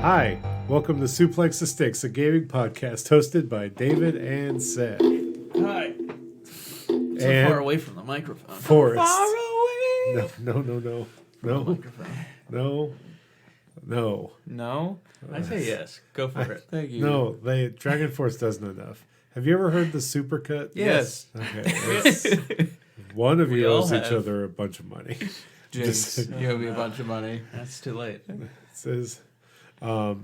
Hi, welcome to Suplex the Sticks, a gaming podcast hosted by David and Seth. Hi. So And far away from the microphone. Forrest. Far away. No. Microphone. No. No? I say yes. Go for it. Thank you. No, Dragon Force doesn't enough. Have you ever heard the supercut? Yes. Okay. One of We you all owes each have. other a bunch of money. Jinx, Just- you owe me a bunch of money. That's too late. It says, but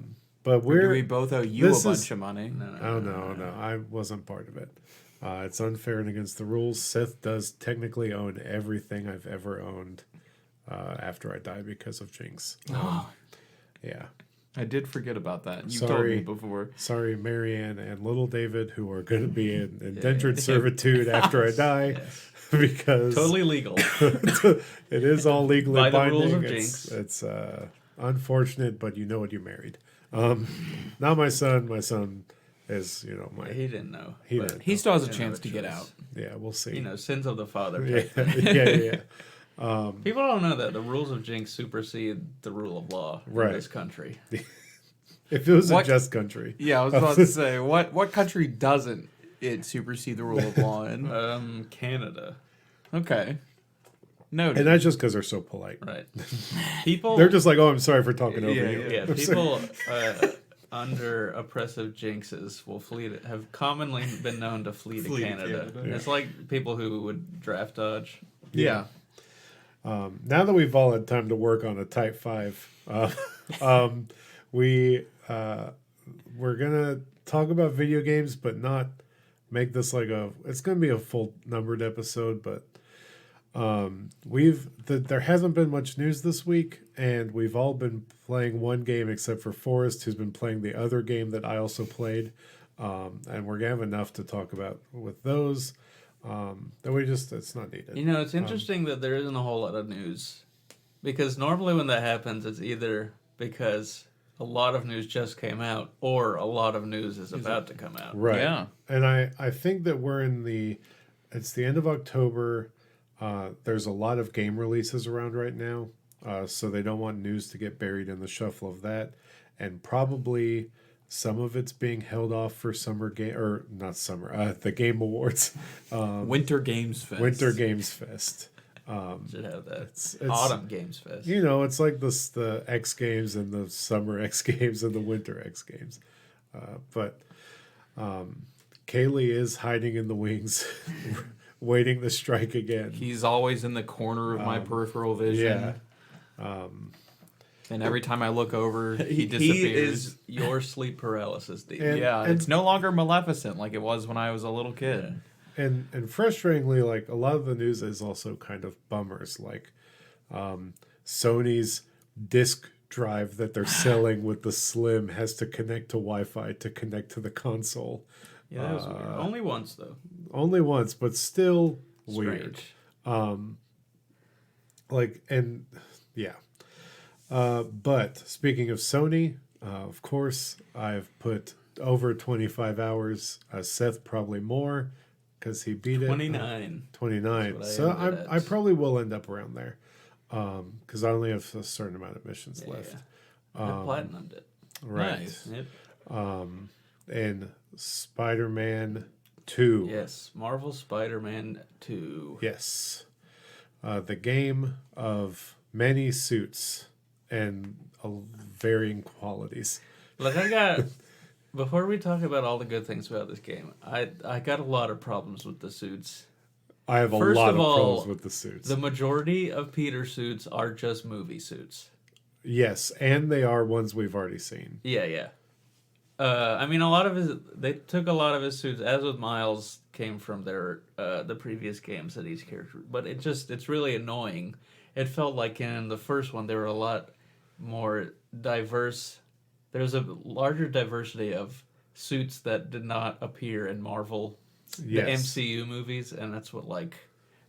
Do we're we both owe you a this bunch is- of money? Oh no, I wasn't part of it. It's unfair and against the rules. Seth does technically own everything I've ever owned after I die because of Jinx. Yeah. I did forget about that. You Sorry. told me before. Sorry, Marianne and little David, who are going to be in indentured servitude after I die, Yes. because Totally legal. it is all legally By the binding. rules of it's Jinx. it's unfortunate, but you know what you married. Not my son. My son is, my He didn't know. He but didn't. He still has a didn't chance have to get out. yeah. We'll see. Sins of the father. yeah, type thing. yeah. People don't know that the rules of Jinx supersede the rule of law Right. in this country. If it was What- a just country, Yeah, I was about to say, what country doesn't it supersede the rule of law in? Canada. Okay. Noted. and that's just because they're so polite. Right. People. They're just like, "Oh, I'm sorry for talking over Yeah, you." Yeah, I'm sorry. people under oppressive jinxes will have commonly been known to flee to Flee to Canada. Canada. It's like people who would draft dodge. yeah. Now that we've all had time to work on a Type 5, we're gonna talk about video games, but not make this like it's gonna be a full numbered episode, but there hasn't been much news this week, and we've all been playing one game except for Forrest, who's been playing the other game that I also played, and we're gonna have enough to talk about with those. It's not needed. It's interesting that there isn't a whole lot of news. Because normally when that happens, it's either because a lot of news just came out or a lot of news is about to come out. Right. Yeah. And I think that it's the end of October. There's a lot of game releases around right now. So they don't want news to get buried in the shuffle of that. And probably some of it's being held off for the Game Awards. Winter Games Fest. Winter Games Fest. Should have that. It's Autumn Games Fest. it's like the X Games and the Summer X Games and the Winter X Games. But Kaylee is hiding in the wings, waiting to strike again. He's always in the corner of my peripheral vision. Yeah. And every time I look over, he He disappears. is your sleep paralysis demon. And- Yeah, it's no longer Maleficent like it was when I was a little kid. And frustratingly, like a lot of the news is also kind of bummers. Like Sony's disk drive that they're selling with the Slim has to connect to Wi-Fi to connect to the console. Yeah, that was weird. Only once, though. Only once, but still weird. Strange. But speaking of Sony, of course, I've put over 25 hours. Seth probably more because he beat it. 29. 29. That's So what I ended I at. probably will end up around there because I only have a certain amount of missions left. I platinumed it. Right. Nice. Yep. And Spider-Man 2. Yes. Marvel Spider-Man 2. Yes. The game of many suits and varying qualities. Look, I got... Before we talk about all the good things about this game, I got a lot of problems with the suits. I have a First lot of of all, problems with the suits. The majority of Peter suits are just movie suits. Yes, and they are ones we've already seen. Yeah. I mean, they took a lot of his suits, as with Miles, came from the previous games that he's character. But it's really annoying. It felt like in the first one, there were a lot more diverse. There's a larger diversity of suits that did not appear in Marvel, Yes. the MCU movies, and that's what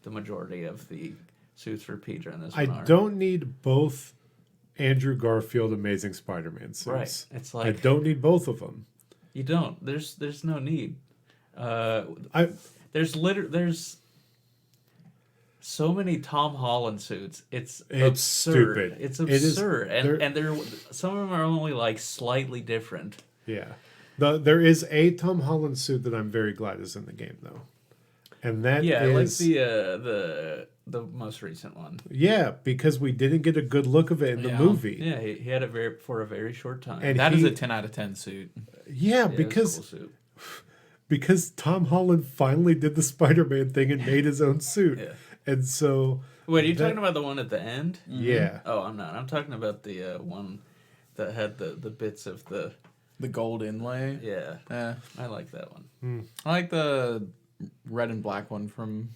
the majority of the suits for Peter in this I one are. don't need both Andrew Garfield Amazing Spider-Man suits. Right. It's I like don't need both of them. you don't. There's no need. I There's so many Tom Holland suits. It's It's absurd. stupid. It's It is- absurd, they're- and they're some of them are only like slightly different. Yeah. There is a Tom Holland suit that I'm very glad is in the game though. And that Yeah, I like is the most recent one. yeah, because we didn't get a good look of it in the Yeah. movie. Yeah, he had it for a very short time. And That is he- a 10 out of 10 suit. Yeah, Yeah, it's a because cool suit. because Tom Holland finally did the Spider-Man thing and made his own suit. Yeah. And so Wait, are you that- talking about the one at the end? yeah. Oh, I'm not. I'm talking about the one that had the bits of the The gold inlay. yeah. Yeah. I like that one. I like the red and black one from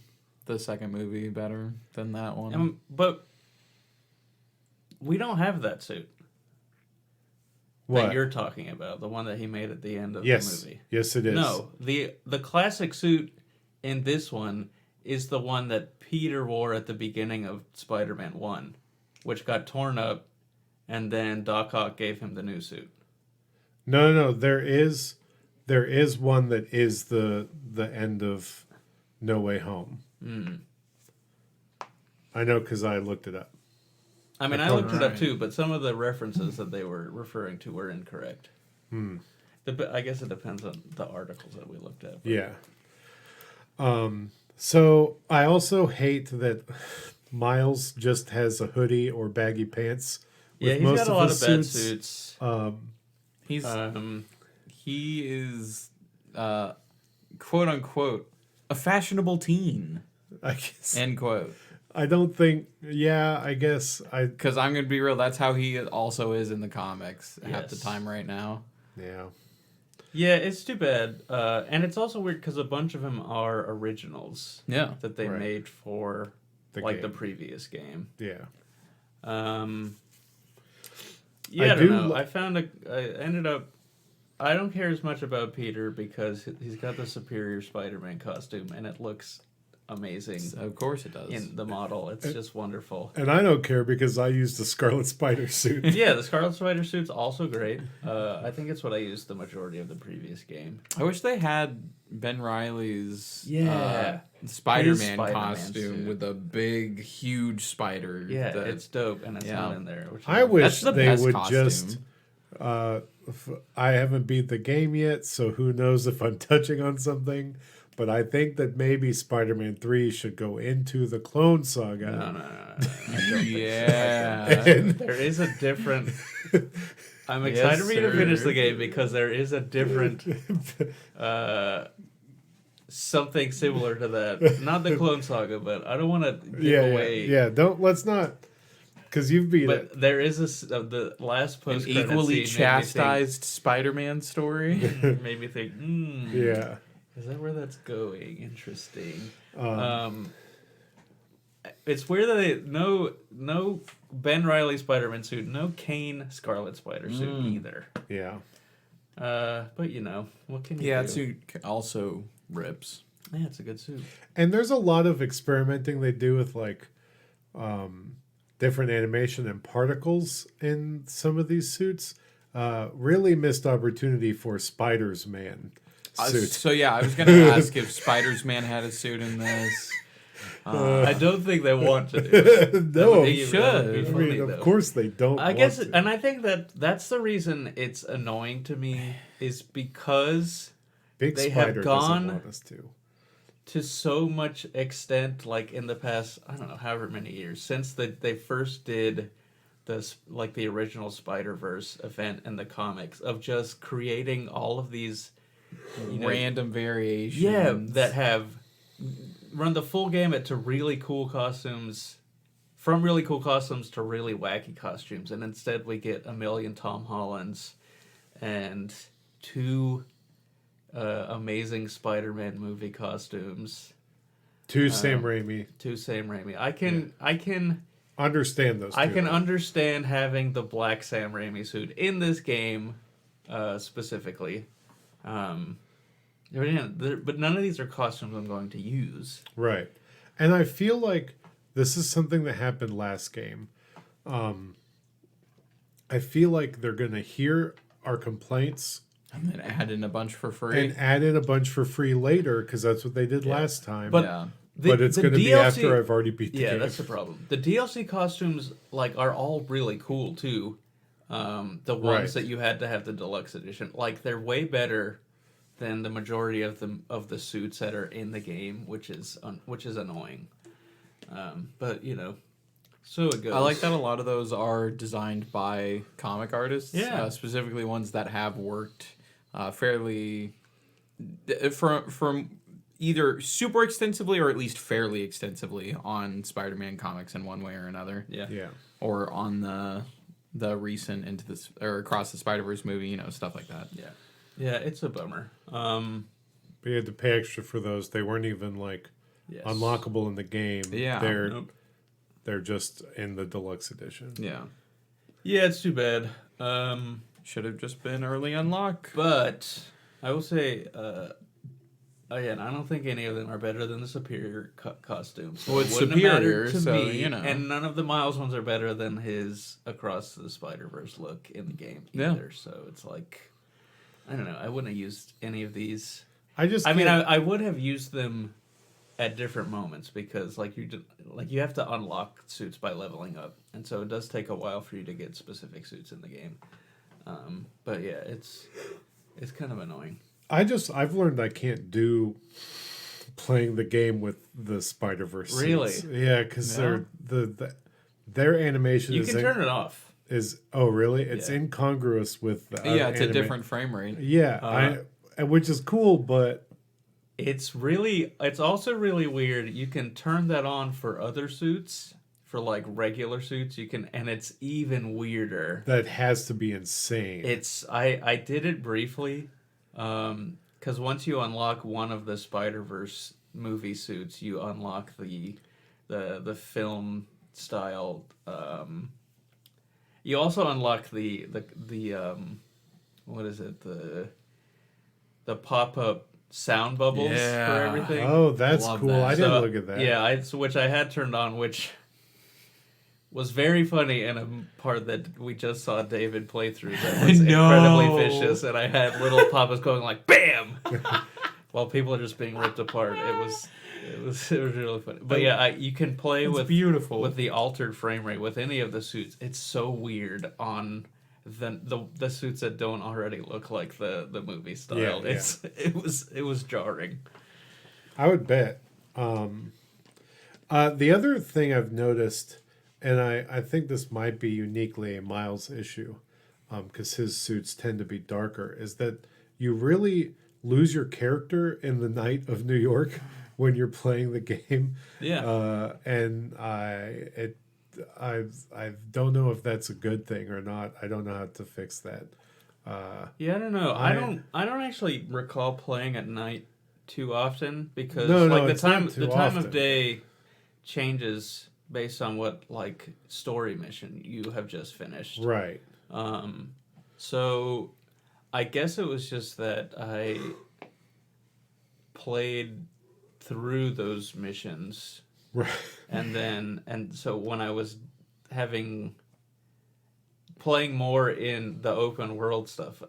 the second movie better than that one. But we don't have that suit What? that you're talking about. The one that he made at the end of Yes. the movie. Yes it is. No, the classic suit in this one is the one that Peter wore at the beginning of Spider-Man 1, which got torn up, and then Doc Ock gave him the new suit. No, there is one that is the end of No Way Home. I know because I looked it up. I mean, I thought- looked it up Right. too, but some of the references that they were referring to were incorrect. I guess it depends on the articles that we looked at. but- Yeah. So I also hate that Miles just has a hoodie or baggy pants. Yeah, with he's most got a lot his of bad suits. He's Um, he is quote unquote a fashionable teen. I guess. End quote. I don't think. Yeah, I guess I. Because I'm gonna be real, that's how he also is in the comics half the Yes. time right now. Yeah. yeah, it's too bad. And it's also weird because a bunch of them are originals Yeah. that they Right. made for The the game. previous game. Yeah. Yeah, I I don't do know. li- I ended up. I don't care as much about Peter because he's got the superior Spider-Man costume and it looks amazing Of course it does. in the model. It's just wonderful. And I don't care because I used the Scarlet Spider suit. Yeah, the Scarlet Spider suit's also great. I think it's what I used the majority of the previous game. I wish they had Ben Reilly's Yeah. Spider-Man His Spider-Man costume suit. with a big, huge spider. Yeah, that- it's dope and it's Yeah. not in there. Which I wish That's the they best would costume. just. I haven't beat the game yet, so who knows if I'm touching on something. But I think that maybe Spider-Man 3 should go into the Clone Saga. No. Yeah. There is a different. I'm excited for you to finish sir. the game because there is a different. Something similar to that. Not the Clone Saga, but I don't want to give Yeah, away. yeah. Don't let's not, because you've beat it. But there is the last An post equally chastised Spider-Man story. Made me think. Yeah. Is that where that's going? Interesting. Um, It's weird that no Ben Reilly Spider-Man suit, no Kane Scarlet Spider suit either. Yeah. But you know, what can you Yeah, do? that suit also rips. Yeah, it's a good suit. And there's a lot of experimenting they do with like different animation and particles in some of these suits. Really missed opportunity for Spider's Man suit. So yeah, I was gonna ask if Spider's Man had a suit in this. I don't think they want to do it. No, That would should. that would be I funny, mean, though. of course they don't. I guess, want to. and I think that's the reason it's annoying to me is because Big they have Spider gone- doesn't want us to. to so much extent, like in the past, I don't know, however many years since they first did the original Spider-Verse event in the comics of just creating all of these, you know, Random variations. yeah, that have run the full gamut to really cool costumes, from really cool costumes to really wacky costumes, and instead we get a million Tom Hollands and two amazing Spider-Man movie costumes. To Sam Raimi. Two Sam Raimi. I can Understand those. I two. can understand having the black Sam Raimi suit in this game, specifically. But none of these are costumes I'm going to use. Right. And I feel like this is something that happened last game. I feel like they're going to hear our complaints And then add in a bunch for free. and add in a bunch for free later because that's what they did last time. But but it's the going to be DLC after I've already beat the Yeah, game. that's the problem. The DLC costumes are all really cool too. The ones Right. that you had to have the deluxe edition, they're way better than the majority of the suits that are in the game, which is annoying. But so it goes. I like that a lot of those are designed by comic artists. Yeah. Specifically ones that have worked fairly from either super extensively or at least fairly extensively on Spider-Man comics in one way or another. Yeah. Yeah. Or on the recent Into this or Across the Spider-Verse movie, stuff like that. Yeah. Yeah, it's a bummer. But you had to pay extra for those. They weren't even Yes. unlockable in the game. Yeah. Nope. They're just in the deluxe edition. Yeah. Yeah, it's too bad. Should have just been early unlock. But I will say, again, I don't think any of them are better than the Superior costume. So Well, it it's wouldn't have Superior, mattered to so, me, you know. and none of the Miles ones are better than his Across the Spider-Verse look in the game Yeah. either. So it's I don't know. I wouldn't have used any of these. I just I mean, can't- I would have used them at different moments because you have to unlock suits by leveling up, and so it does take a while for you to get specific suits in the game. But yeah, it's kind of annoying. I've learned I can't do playing the game with the Spider-Verse suits. Really? Yeah, because Yeah. their animation You is can turn it off. really? It's Yeah. incongruous with It's a anime. different frame rate. Yeah, which is cool, but It's also really weird. You can turn that on for other suits, for regular suits. And it's even weirder. that has to be insane. I did it briefly, because once you unlock one of the Spider-Verse movie suits, you unlock the film style. You also unlock the what is it, the pop-up sound bubbles for Yeah. everything. Oh, that's Love cool. that. I didn't look at that. Yeah, which I had turned on, which was very funny in a part that we just saw David play through that was No. incredibly vicious, and I had little papas going BAM! While people are just being ripped apart. It was really funny. But yeah, you can play It's with beautiful. with the altered frame rate with any of the suits. It's so weird on the suits that don't already look like the movie style. Yeah. It was jarring. I would bet. The other thing I've noticed, and I think this might be uniquely a Miles issue, because his suits tend to be darker, is that you really lose your character in the night of New York when you're playing the game. Yeah. And I don't know if that's a good thing or not. I don't know how to fix that. Yeah, I don't know. I- I don't actually recall playing at night too often because No, the it's not time too of often. day changes based on what story mission you have just finished. Right. So I guess it was just that I played through those missions Right. and so when I was playing more in the open world stuff,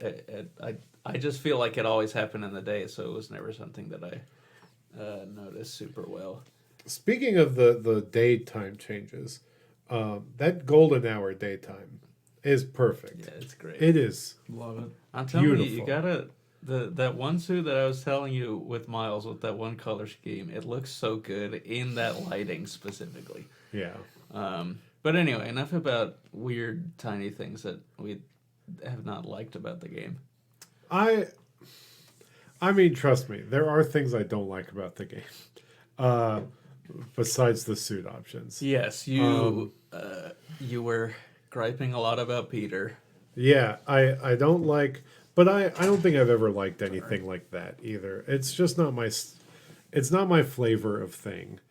I just feel like it always happened in the day, so it was never something that I noticed super well. Speaking of the daytime changes, that golden hour daytime is perfect. Yeah, it's great. It is. Love it. I'm telling you, beautiful. you gotta that one suit that I was telling you with Miles with that one color scheme. It looks so good in that lighting specifically. Yeah. But anyway, enough about weird tiny things that we have not liked about the game. I mean, trust me, there are things I don't like about the game. Besides the suit options. Yes, you were griping a lot about Peter. Yeah, I don't like, but I don't think I've ever liked anything like that either. It's just not it's not my flavor of thing.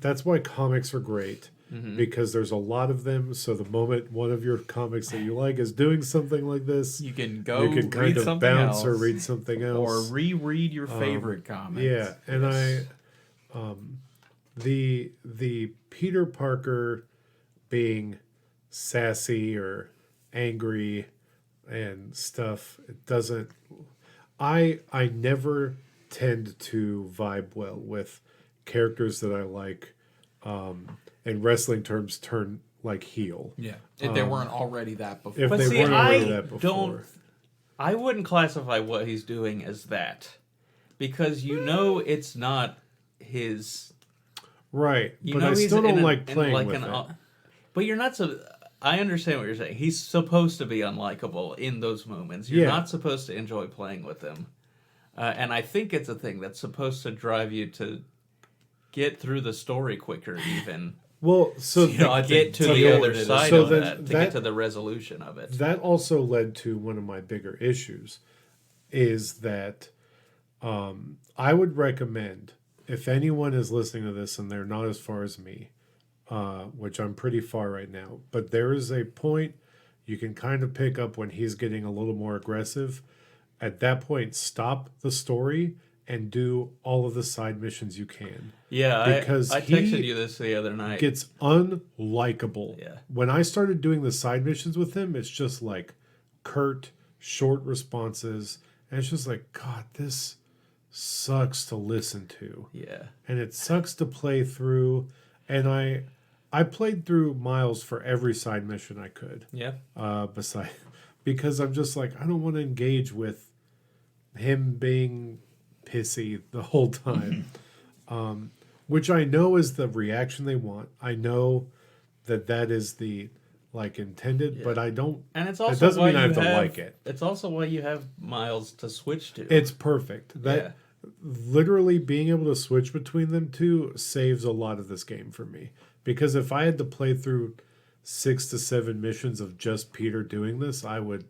That's why comics are great. Because there's a lot of them, so the moment one of your comics that you like is doing something like this, You can go you can kind read of something bounce else, or read something else. or reread your favorite comics. Yeah, and Yes. the Peter Parker being sassy or angry and stuff, it doesn't. I never tend to vibe well with characters that I like. In wrestling terms, turn like heel. Yeah. If they weren't already that before. If But they see, weren't already I that before. don't. I wouldn't classify what he's doing as that, because it's not his. Right, You but know I he's still in don't an- like in playing like with an, it. But you're not so. I understand what you're saying. He's supposed to be unlikable in those moments. You're Yeah. not supposed to enjoy playing with him, and I think it's a thing that's supposed to drive you to get through the story quicker, even. Well, so Get to the okay, other side so of then that to get to the resolution of it. that also led to one of my bigger issues, is that I would recommend, if anyone is listening to this and they're not as far as me, which I'm pretty far right now, but there is a point you can kind of pick up when he's getting a little more aggressive. At that point, stop the story and do all of the side missions you can. Yeah, Because I he texted you this the other night. Gets unlikable. Yeah. When I started doing the side missions with him, it's just like curt, short responses. And it's just like, God, this sucks to listen to. Yeah. And it sucks to play through. And I played through Miles for every side mission I could. Yeah. Because I'm just like, I don't want to engage with him being pissy the whole time. Which I know is the reaction they want. I know that is the intended, but I don't. And it's also it doesn't why mean I you have to like it. It's also why you have Miles to switch to. It's perfect. That Yeah. literally being able to switch between them two saves a lot of this game for me. Because if I had to play through 6 to 7 missions of just Peter doing this, I would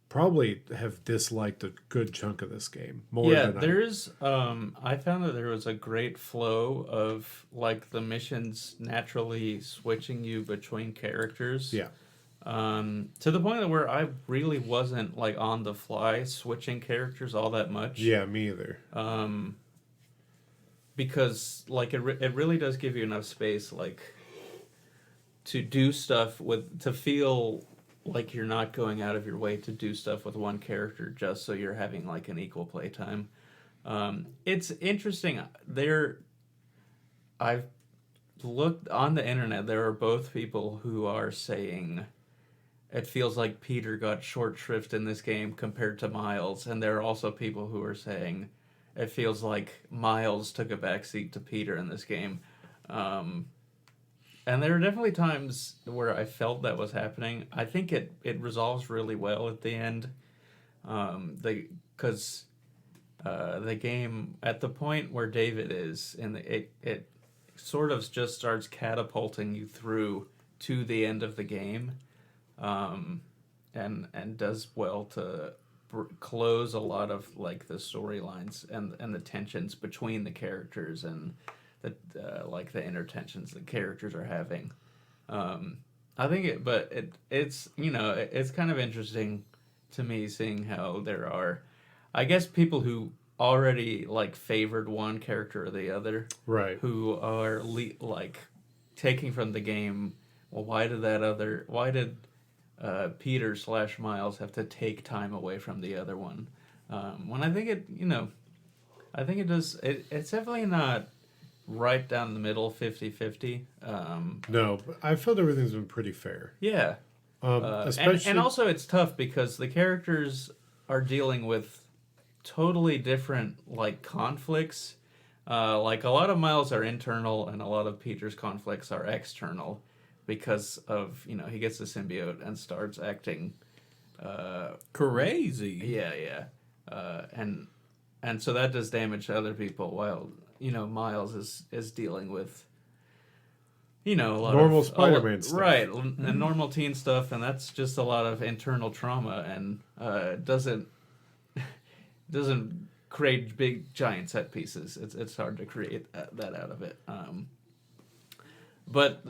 probably have disliked a good chunk of this game more than there's I found that there was a great flow of the missions naturally switching you between characters. Yeah. To the point where I really wasn't on the fly switching characters all that much. Yeah, me either. Because it really does give you enough space to do stuff to feel like you're not going out of your way to do stuff with one character just so you're having an equal playtime. It's interesting. I've looked on the internet. There are both people who are saying it feels like Peter got short shrift in this game compared to Miles, and there are also people who are saying it feels like Miles took a backseat to Peter in this game. And there are definitely times where I felt that was happening. I think it resolves really well at the end. Because the game, at the point where David is, it sort of just starts catapulting you through to the end of the game. And does well to close a lot of the storylines and the tensions between the characters and the inner tensions the characters are having. I think it's it's kind of interesting to me seeing how there are, I guess, people who already favored one character or the other, Right. who are taking from the game. Well, why did Peter / Miles have to take time away from the other one? When I think I think it does. It's definitely not right down the middle, 50-50. No, but I felt everything's been pretty fair. Yeah. Especially And also it's tough because the characters are dealing with totally different conflicts. A lot of Miles are internal and a lot of Peter's conflicts are external because of, he gets the symbiote and starts acting Crazy. yeah. And so that does damage to other people while Miles is dealing with a lot Normal of Spider-Man stuff. right, and normal teen stuff, and that's just a lot of internal trauma, and doesn't create big giant set pieces. It's hard to create that out of it. But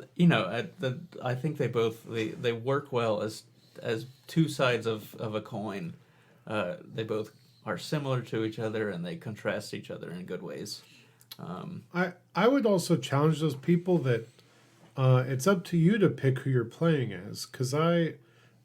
I think they work well as two sides of a coin. They both are similar to each other and they contrast each other in good ways. I would also challenge those people that it's up to you to pick who you're playing as, because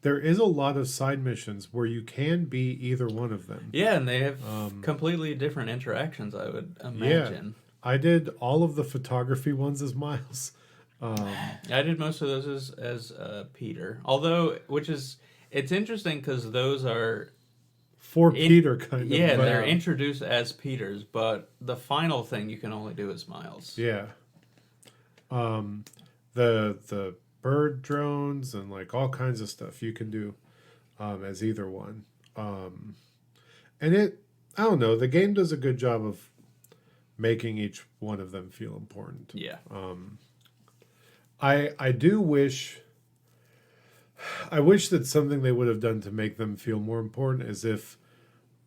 there is a lot of side missions where you can be either one of them. Yeah, and they have completely different interactions, I would imagine. I did all of the photography ones as Miles. I did most of those as Peter. Although, it's interesting because those are For Peter, kind of. yeah, but, they're introduced as Peters, but the final thing you can only do as Miles. Yeah. The bird drones and like all kinds of stuff you can do as either one. And I don't know, the game does a good job of making each one of them feel important. Yeah. I wish that something they would have done to make them feel more important is if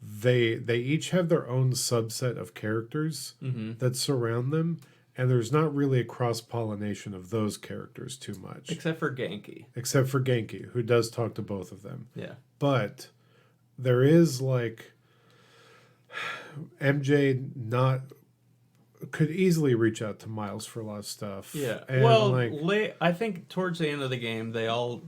they each have their own subset of characters that surround them, and there's not really a cross-pollination of those characters too much. Except for Genki. Except for Genki, who does talk to both of them. Yeah. But there is like MJ could easily reach out to Miles for a lot of stuff. Yeah. And Well, like, I think towards the end of the game, the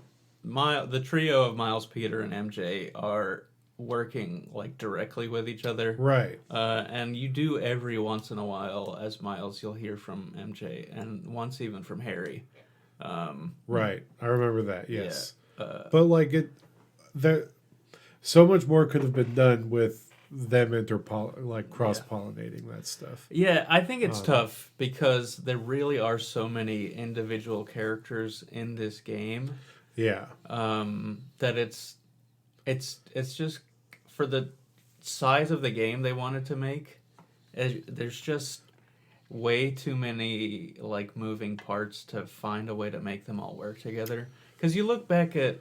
trio of Miles, Peter, and MJ are working like directly with each other. right. And you do every once in a while as Miles, you'll hear from MJ, and once even from Harry. Right. I remember that. Yes. Yeah. But like so much more could have been done with them cross-pollinating that stuff. Yeah, I think it's tough because there really are so many individual characters in this game Yeah. that it's just for the size of the game they wanted to make. There's just way too many like moving parts to find a way to make them all work together. Because you look back at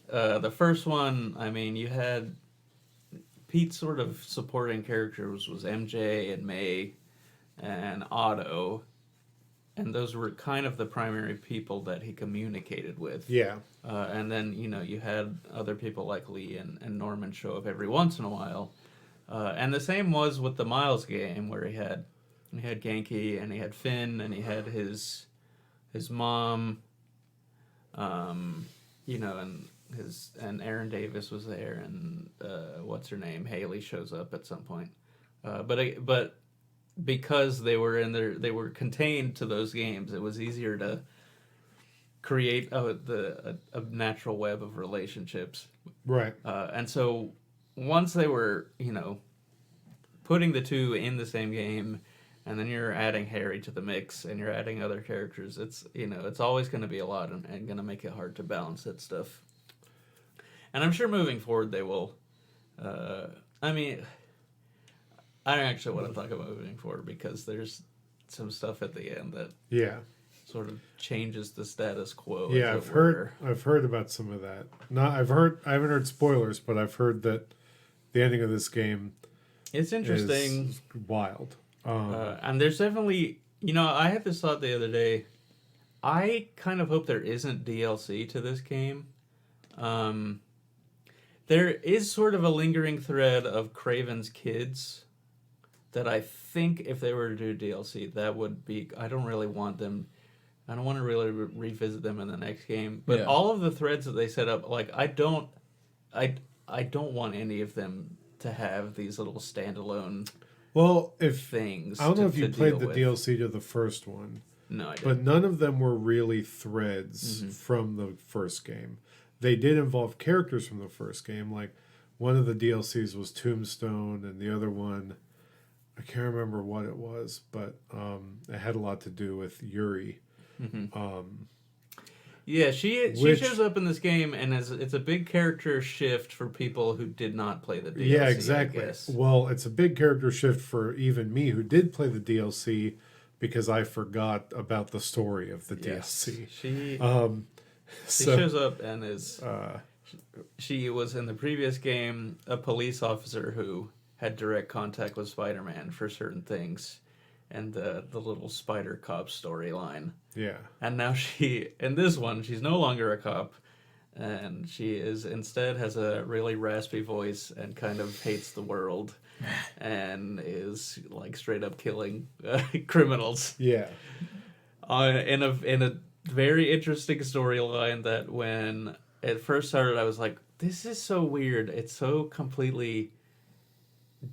the first one, I mean, you had Pete's sort of supporting characters was MJ and May and Otto, and those were kind of the primary people that he communicated with. Yeah. And then, you had other people like Lee and Norman show up every once in a while. And the same was with the Miles game, where he had Genki, and he had Finn, and he had his mom, and Aaron Davis was there, and what's her name, Haley shows up at some point. But because they were contained to those games, it was easier to create a natural web of relationships. Right. And so once they were, putting the two in the same game, and then you're adding Harry to the mix, and you're adding other characters, it's always going to be a lot and going to make it hard to balance that stuff. And I'm sure moving forward they will. I mean, I don't actually want to talk about moving forward because there's some stuff at the end that Yeah. sort of changes the status quo. Yeah, as it were. I've heard about some of that. I haven't heard spoilers, but I've heard that the ending of this game It's interesting. is wild. And there's definitely, I had this thought the other day. I kind of hope there isn't DLC to this game. There is sort of a lingering thread of Craven's kids that I think if they were to do DLC, that would be. I don't really want them. I don't want to really revisit them in the next game. But Yeah. all of the threads that they set up, like I don't want any of them to have these little standalone Well, if things. I don't know if to you played deal the with. DLC to the first one, No, I didn't. but none of them were really threads Mm-hmm. from the first game. They did involve characters from the first game. Like one of the DLCs was Tombstone, and the other one, I can't remember what it was, but it had a lot to do with Yuri. Yeah, she Which- shows up in this game, and it's a big character shift for people who did not play the DLC. Yeah, I exactly. guess. Well, it's a big character shift for even me who did play the DLC because I forgot about the story of the DLC. She So shows up and is. She was in the previous game a police officer who had direct contact with Spider-Man for certain things, and the little Spider Cop storyline. yeah, And now in this one, she's no longer a cop, and she instead has a really raspy voice and kind of hates the world, and is like straight up killing criminals. yeah, In a very interesting storyline that when it first started, I was like, this is so weird. It's so completely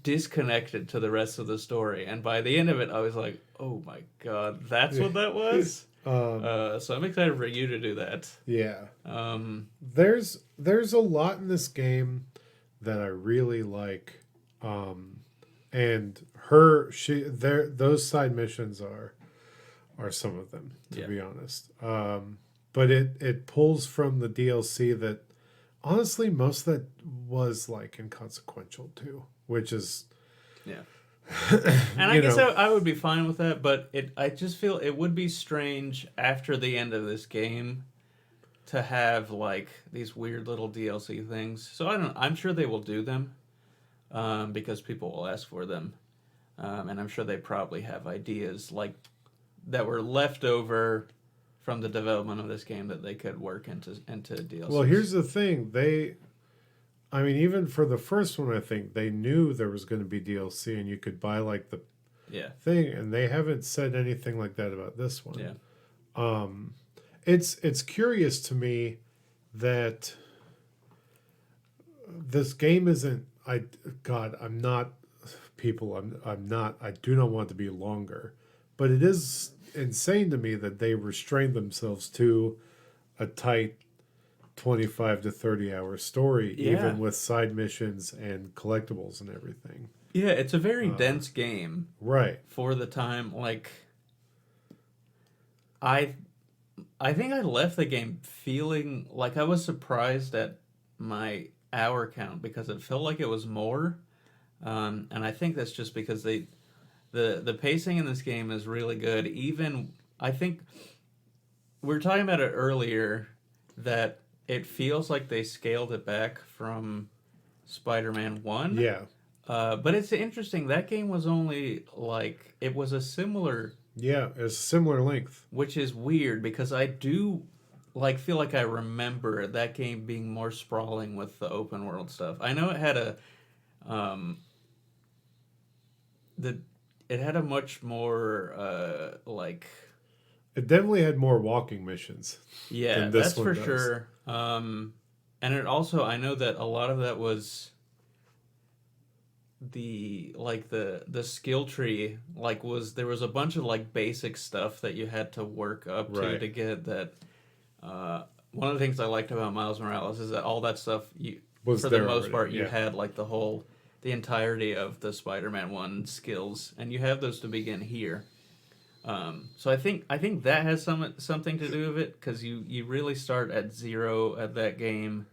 disconnected to the rest of the story. And by the end of it, I was like, oh my god, that's what that was? So I'm excited for you to do that. Yeah. Um, There's a lot in this game that I really like. And those side missions are some of them, to Yeah. be honest. But it pulls from the DLC that honestly most of that was like inconsequential too, which is yeah. And I you guess know. I would be fine with that, but I just feel it would be strange after the end of this game to have like these weird little DLC things. So I'm sure they will do them, because people will ask for them, and I'm sure they probably have ideas like that were left over from the development of this game that they could work into DLC. Well, here's the thing. I mean, even for the first one, I think they knew there was going to be DLC and you could buy like the yeah, thing, and they haven't said anything like that about this one. yeah, It's curious to me that this game isn't. I'm not. People, I'm not. I do not want it to be longer, but it is insane to me that they restrained themselves to a tight 25 to 30 hour story, Yeah. even with side missions and collectibles and everything. yeah. It's a very dense game Right. for the time. Like, I think I left the game feeling like I was surprised at my hour count because it felt like it was more. And I think that's just because the pacing in this game is really good. Even I think we were talking about it earlier that it feels like they scaled it back from Spider-Man 1. Yeah. But it's interesting. That game was only like it was a similar, Yeah. It's similar length. which is weird because I do like feel like I remember that game being more sprawling with the open world stuff. I know it had a much more like It definitely had more walking missions. yeah, than this that's one for does. sure. And it also I know that a lot of that was the skill tree there was a bunch of like basic stuff that you had to work up Right. to get that. One of the things I liked about Miles Morales is that all that stuff Was for the there most already, part you yeah. had like the entirety of the Spider-Man 1 skills, and you have those to begin here. So I think that has something to do with it because you really start at zero at that game.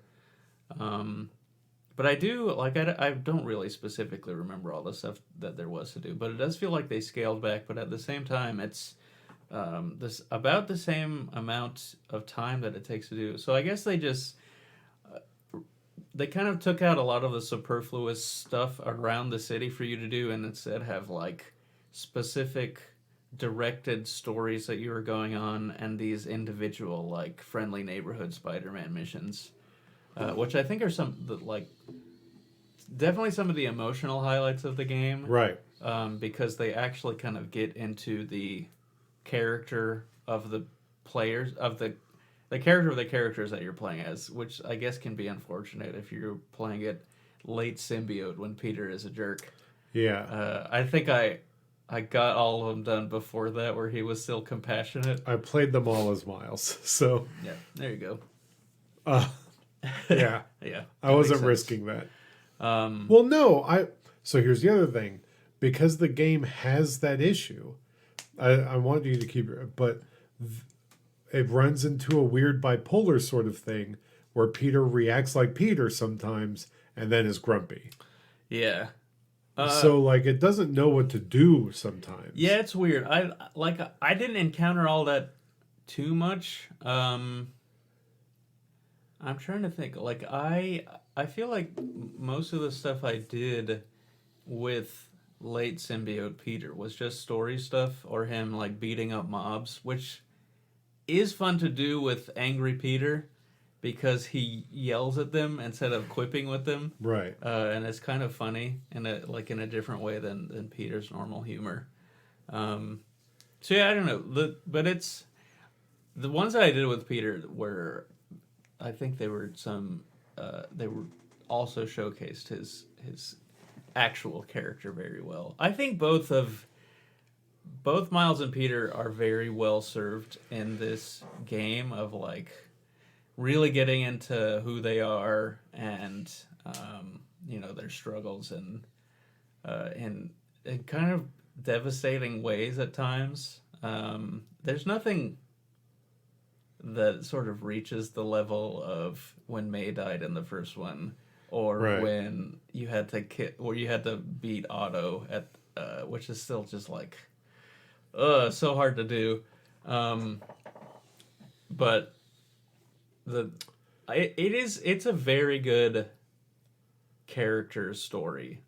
But I do like I don't really specifically remember all the stuff that there was to do, but it does feel like they scaled back. But at the same time, it's this about the same amount of time that it takes to do. So I guess they kind of took out a lot of the superfluous stuff around the city for you to do, and instead have like specific directed stories that you were going on and these individual like friendly neighborhood Spider-Man missions, which I think are definitely some of the emotional highlights of the game, Right. because they actually kind of get into the character of the players of the character of the characters that you're playing as, which I guess can be unfortunate if you're playing it late symbiote when Peter is a jerk. Yeah. I think I got all of them done before that, where he was still compassionate. I played them all as Miles. So, Yeah, there you go. yeah. Yeah, I that wasn't makes risking that. sense. Well, no. So here's the other thing. Because the game has that issue, I want you to keep it, but it runs into a weird bipolar sort of thing where Peter reacts like Peter sometimes and then is grumpy. Yeah. So like it doesn't know what to do sometimes. Yeah, it's weird. I didn't encounter all that too much. I'm trying to think. Like I feel like most of the stuff I did with late symbiote Peter was just story stuff or him like beating up mobs, which is fun to do with angry Peter because he yells at them instead of quipping with them. Right. And it's kind of funny in a different way than Peter's normal humor. So yeah, I don't know, but it's the ones that I did with Peter were I think they were they were also showcased his actual character very well. I think both Miles and Peter are very well served in this game of like really getting into who they are and their struggles and in kind of devastating ways at times. There's nothing that sort of reaches the level of when May died in the first one, or Right. when you had to or you had to beat Otto at which is still just like so hard to do. But it's a very good character story.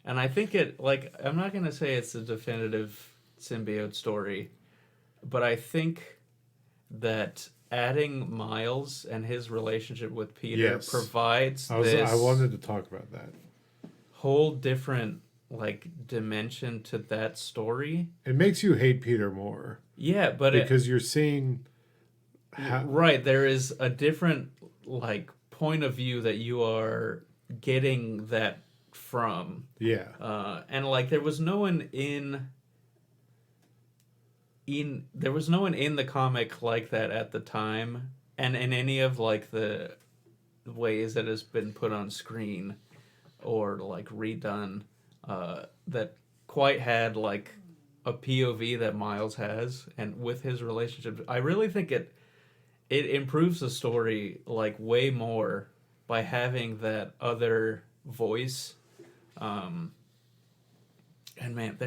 And I think I'm not going to say it's a definitive symbiote story, but I think that adding Miles and his relationship with Peter Yes. provides I wanted to talk about that. whole different like dimension to that story. It makes you hate Peter more Yeah, but because you're seeing right, there is a different like point of view that you are getting that from. Yeah. And like there was no one in the comic like that at the time, and in any of like the ways that has been put on screen or like redone that quite had like a POV that Miles has, and with his relationship I really think it improves the story like way more by having that other voice. And man,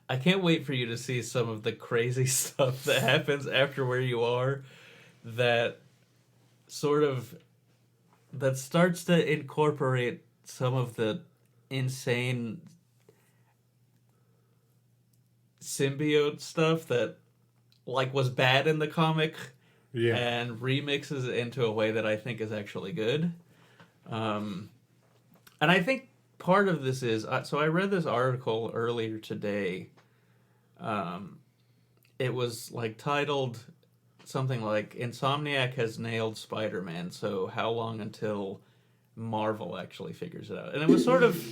I can't wait for you to see some of the crazy stuff that happens after where you are that starts to incorporate some of the insane symbiote stuff that like was bad in the comic, Yeah. and remixes it into a way that I think is actually good. And I think part of this is so I read this article earlier today. It was like titled something like Insomniac has nailed Spider-Man, so how long until Marvel actually figures it out? And it was sort of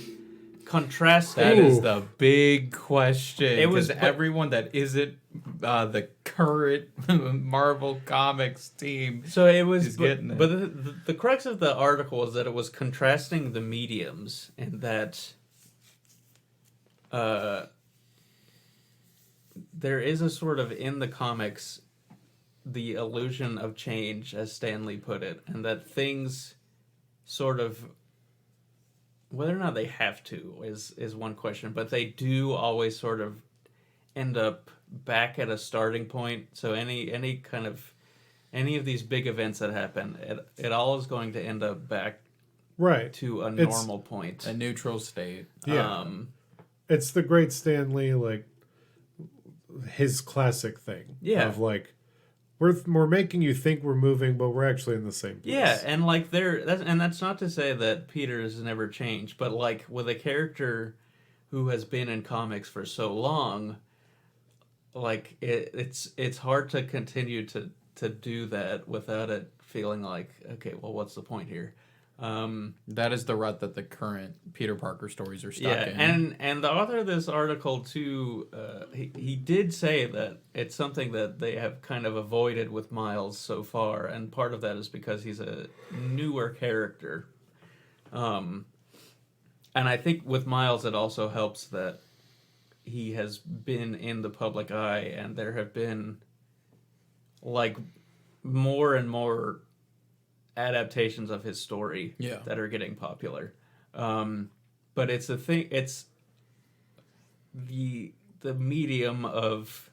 contrasting. That is Ooh. the big question. It was- Because everyone that isn't the current Marvel Comics team. So it was, He's getting it. but the crux of the article was that it was contrasting the mediums, and that there is a sort of in the comics the illusion of change, as Stan Lee put it, and that things sort of, whether or not they have to is one question, but they do always sort of end up back at a starting point. So any of these big events that happen, it all is going to end up back Right. to a It's- normal point. A neutral state. Yeah. It's the great Stan Lee, like his classic thing. Yeah. Of like, we're making you think we're moving, but we're actually in the same place. Yeah, and like that's not to say that Peter has never changed, but like with a character who has been in comics for so long, like it's hard to continue to do that without it feeling like, okay, well, what's the point here? That is the rut that the current Peter Parker stories are stuck Yeah, in. and the author of this article too, he did say that it's something that they have kind of avoided with Miles so far, and part of that is because he's a newer character. And I think with Miles it also helps that he has been in the public eye, and there have been like more and more adaptations of his story Yeah. that are getting popular. But it's the thing, it's the medium of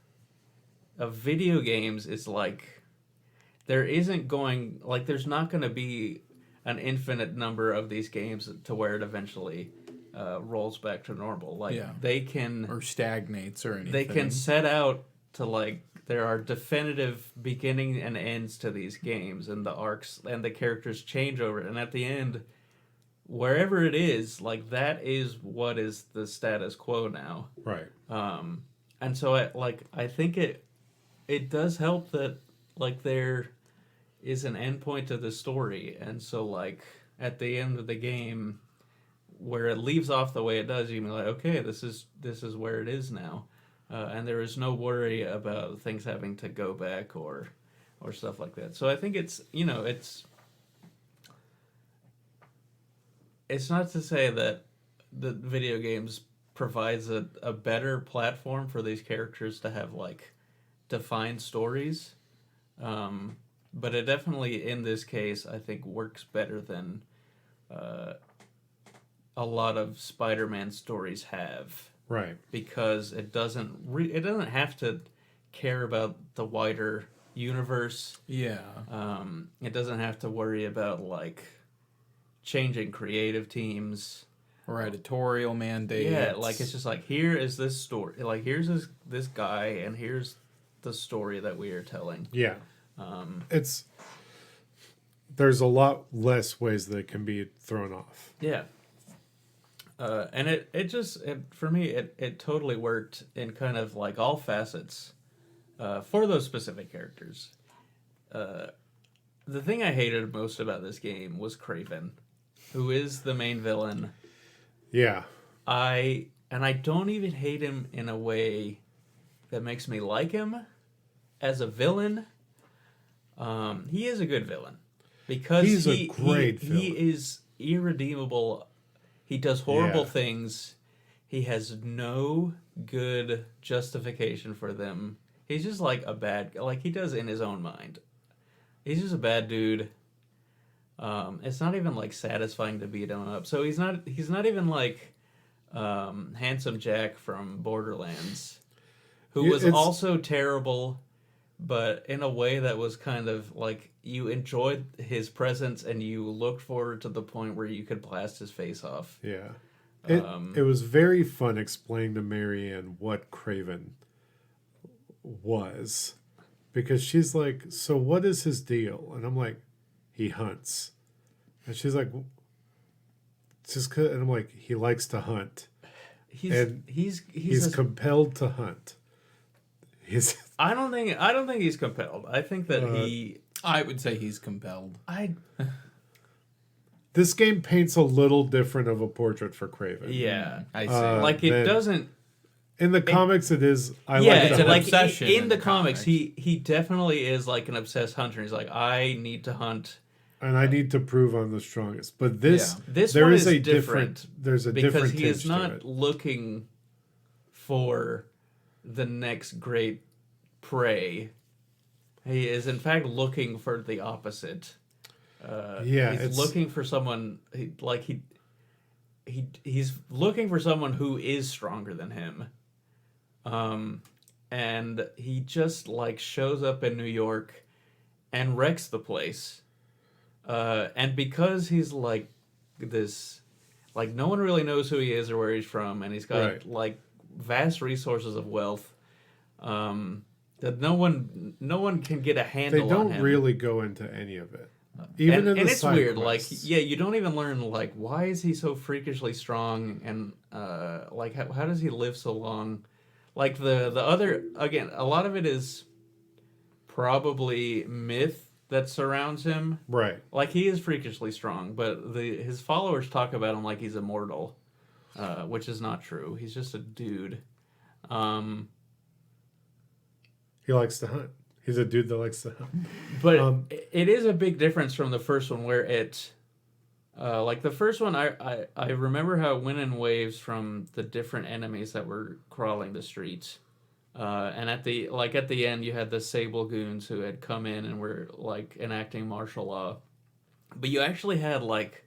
video games is like there's not going to be an infinite number of these games to where it eventually rolls back to normal. Like Yeah. they can Or stagnates or anything. they can set out to like there are definitive beginning and ends to these games, and the arcs and the characters change over it, and at the end, wherever it is, like that is what is the status quo now. Right. And so I think it does help that like there is an endpoint to the story, and so like at the end of the game, where it leaves off the way it does, you can be like, okay, this is where it is now, and there is no worry about things having to go back or stuff like that. So I think it's it's not to say that the video games provides a better platform for these characters to have like defined stories, but it definitely in this case I think works better than a lot of Spider-Man stories have, Right. because it doesn't it doesn't have to care about the wider universe. Yeah. It doesn't have to worry about like changing creative teams. Or editorial mandates. Yeah, like it's just like, here is this story. Like here's this guy, and here's the story that we are telling. Yeah. There's a lot less ways that it can be thrown off. Yeah. And it for me it totally worked in kind of like all facets for those specific characters. The thing I hated most about this game was Kraven, who is the main villain. Yeah. I don't even hate him in a way that makes me like him as a villain. He is a good villain because He's a great villain. He is irredeemable. He does horrible Yeah. things. He has no good justification for them. He's just like a bad, like he does in his own mind. He's just a bad dude. It's not even like satisfying to beat him up. So he's not even like Handsome Jack from Borderlands, who was It's- also terrible, but in a way that was kind of like you enjoyed his presence and you looked forward to the point where you could blast his face off. Yeah. It was very fun explaining to Marianne what Craven was. Because she's like, so what is his deal? And I'm like, he hunts. And she's like, just 'cause, and I'm like, he likes to hunt. He's Compelled to hunt. I don't think he's compelled. I think that I would say he's compelled. This game paints a little different of a portrait for Craven. Yeah. I see. Like it then- doesn't. In the comics, it is. I Yeah, like it's to an hunt. like obsession in in the the comics, comics. he definitely is like an obsessed hunter. He's like, I need to hunt And I need to prove I'm the strongest. But this, Yeah. This there one is is a different There's a because different he is tinge to not it. looking for the next great prey. He is in fact looking for the opposite. Yeah, he's it's- looking for someone he's looking for someone who is stronger than him. And he just like shows up in New York and wrecks the place. And because he's like this, like no one really knows who he is or where he's from, and he's got Right. like vast resources of wealth, that no one can get a They handle on don't him. really go into any of it. Even in the it's side weird, quests. like you don't even learn like why is he so freakishly strong, and like how does he live so long? Like the other, again, a lot of it is probably myth that surrounds him. Right. Like he is freakishly strong, but his followers talk about him like he's immortal, which is not true. He's just a dude. He likes to hunt. He's a dude that likes to hunt. But it is a big difference from the first one, where it, like the first one, I remember how it went in waves from the different enemies that were crawling the streets, and at the end you had the Sable Goons who had come in and were like enacting martial law, but you actually had like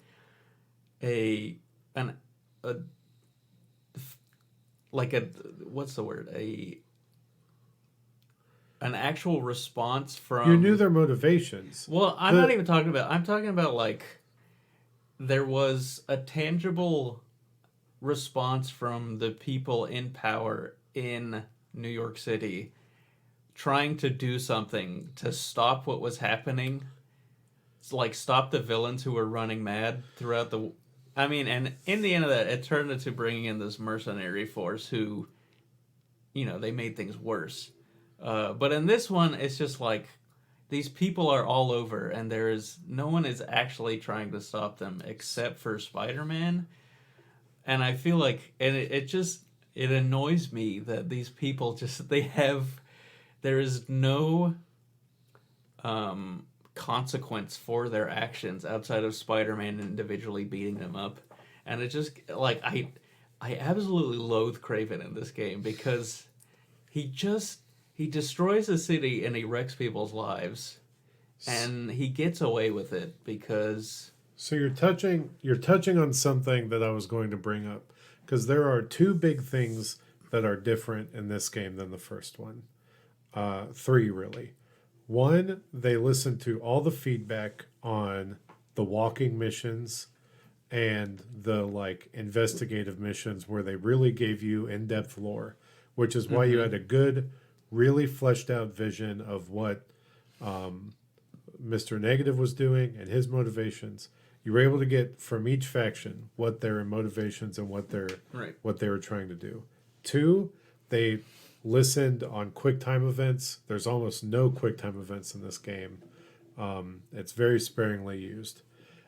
what's the word, an actual response from. You knew their motivations. Well, I'm not even talking about. I'm talking about like there was a tangible response from the people in power in New York City trying to do something to stop what was happening. It's like stop the villains who were running mad throughout the. I mean, and in the end of that, it turned into bringing in this mercenary force who, they made things worse. But in this one, it's just like these people are all over, and no one is actually trying to stop them except for Spider-Man. And I feel like, and it annoys me that these people there is no consequence for their actions outside of Spider-Man individually beating them up. And it just, like, I absolutely loathe Craven in this game because he destroys the city and he wrecks people's lives, and he gets away with it because. So you're touching on something that I was going to bring up, because there are two big things that are different in this game than the first one. Three really. One, they listened to all the feedback on the walking missions and the like investigative missions where they really gave you in-depth lore, which is why you had a good, really fleshed out vision of what Mr. Negative was doing and his motivations. You were able to get from each faction what their motivations and what they were trying to do. Two, they listened on QuickTime events. There's almost no QuickTime events in this game. It's very sparingly used.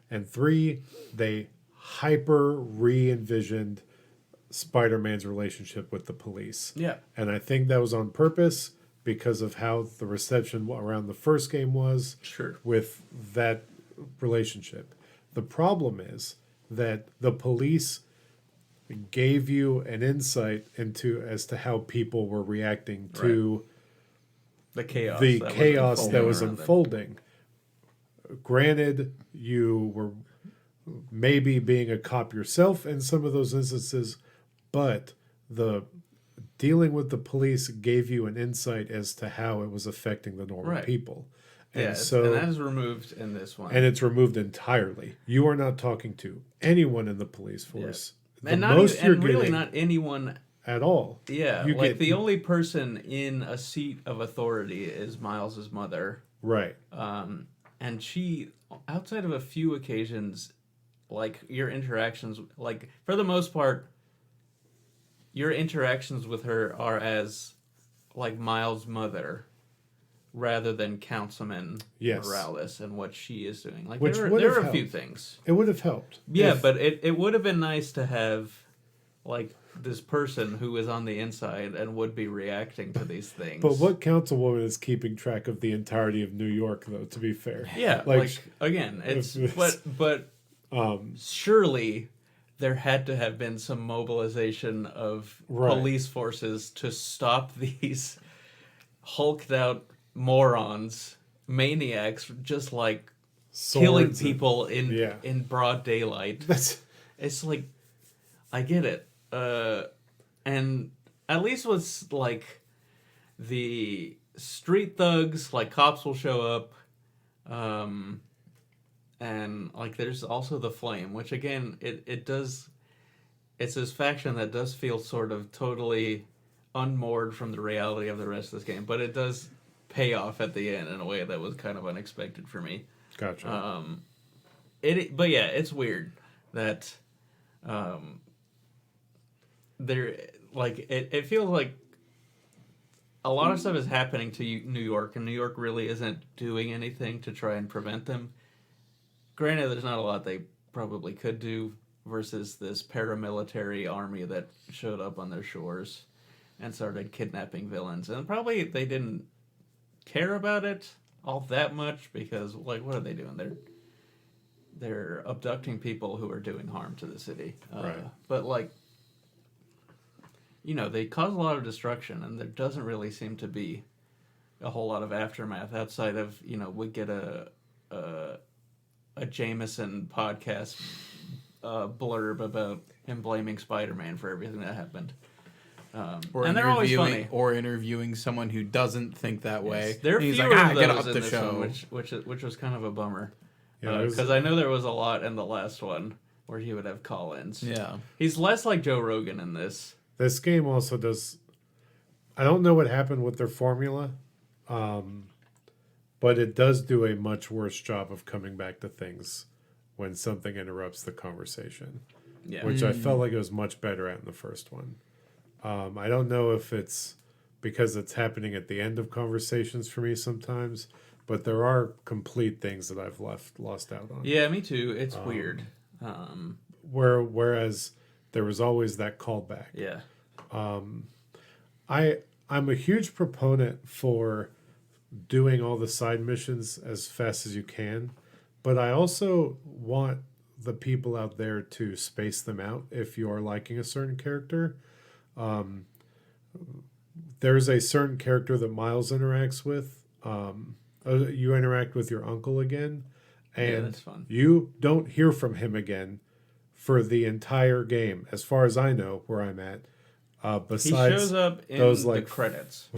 And three, they hyper re-envisioned Spider-Man's relationship with the police. Yeah. And I think that was on purpose because of how the reception around the first game was with that relationship. The problem is that the police gave you an insight as to how people were reacting to the chaos that was around them. unfolding. Granted, you were maybe being a cop yourself in some of those instances, but the dealing with the police gave you an insight as to how it was affecting the normal people. And that is removed in this one. And it's removed entirely. You are not talking to anyone in the police force. Yeah. And really not anyone at all. Yeah, the only person in a seat of authority is Miles's mother. Right. And she, outside of a few occasions, like your interactions, like for the most part, your interactions with her are as like Miles' mother, rather than Councilman Morales and what she is doing. Like there are a few things. It would have helped. Yeah, but it would have been nice to have like this person who is on the inside and would be reacting to these things. But what councilwoman is keeping track of the entirety of New York, though? To be fair, yeah, like again, it's but surely there had to have been some mobilization of police forces to stop these hulked out morons, maniacs, just like killing people in broad daylight. It's like, I get it. And at least with like the street thugs, like cops will show up. And like there's also the Flame, which again, it's this faction that does feel sort of totally unmoored from the reality of the rest of this game, but it does pay off at the end in a way that was kind of unexpected for me. Gotcha. But yeah, it's weird that there, like, it feels like a lot of stuff is happening to New York, and New York really isn't doing anything to try and prevent them. Granted, there's not a lot they probably could do versus this paramilitary army that showed up on their shores and started kidnapping villains. And probably they didn't care about it all that much because, like, what are they doing? They're abducting people who are doing harm to the city. Right. But, like, you know, they cause a lot of destruction, and there doesn't really seem to be a whole lot of aftermath outside of, you know, we get a Jameson podcast blurb about him blaming Spider-Man for everything that happened. And they're always funny. Or interviewing someone who doesn't think that way. Yes. There are fewer of those in the show, which was kind of a bummer. Because I know there was a lot in the last one where he would have call-ins. Yeah. He's less like Joe Rogan in this. This game also does... I don't know what happened with their formula, but it does do a much worse job of coming back to things when something interrupts the conversation. Yeah. Which I felt like it was much better at in the first one. I don't know if it's because it's happening at the end of conversations for me sometimes, but there are complete things that I've lost out on. Yeah, me too. It's weird. Whereas there was always that callback. Yeah. I'm a huge proponent for doing all the side missions as fast as you can, but I also want the people out there to space them out if you are liking a certain character. There's a certain character that Miles interacts with. You interact with your uncle again, Yeah, and that's fun. you don't hear from him again for the entire game, as far as I know, where I'm at. He Besides shows up in those, the like, credits.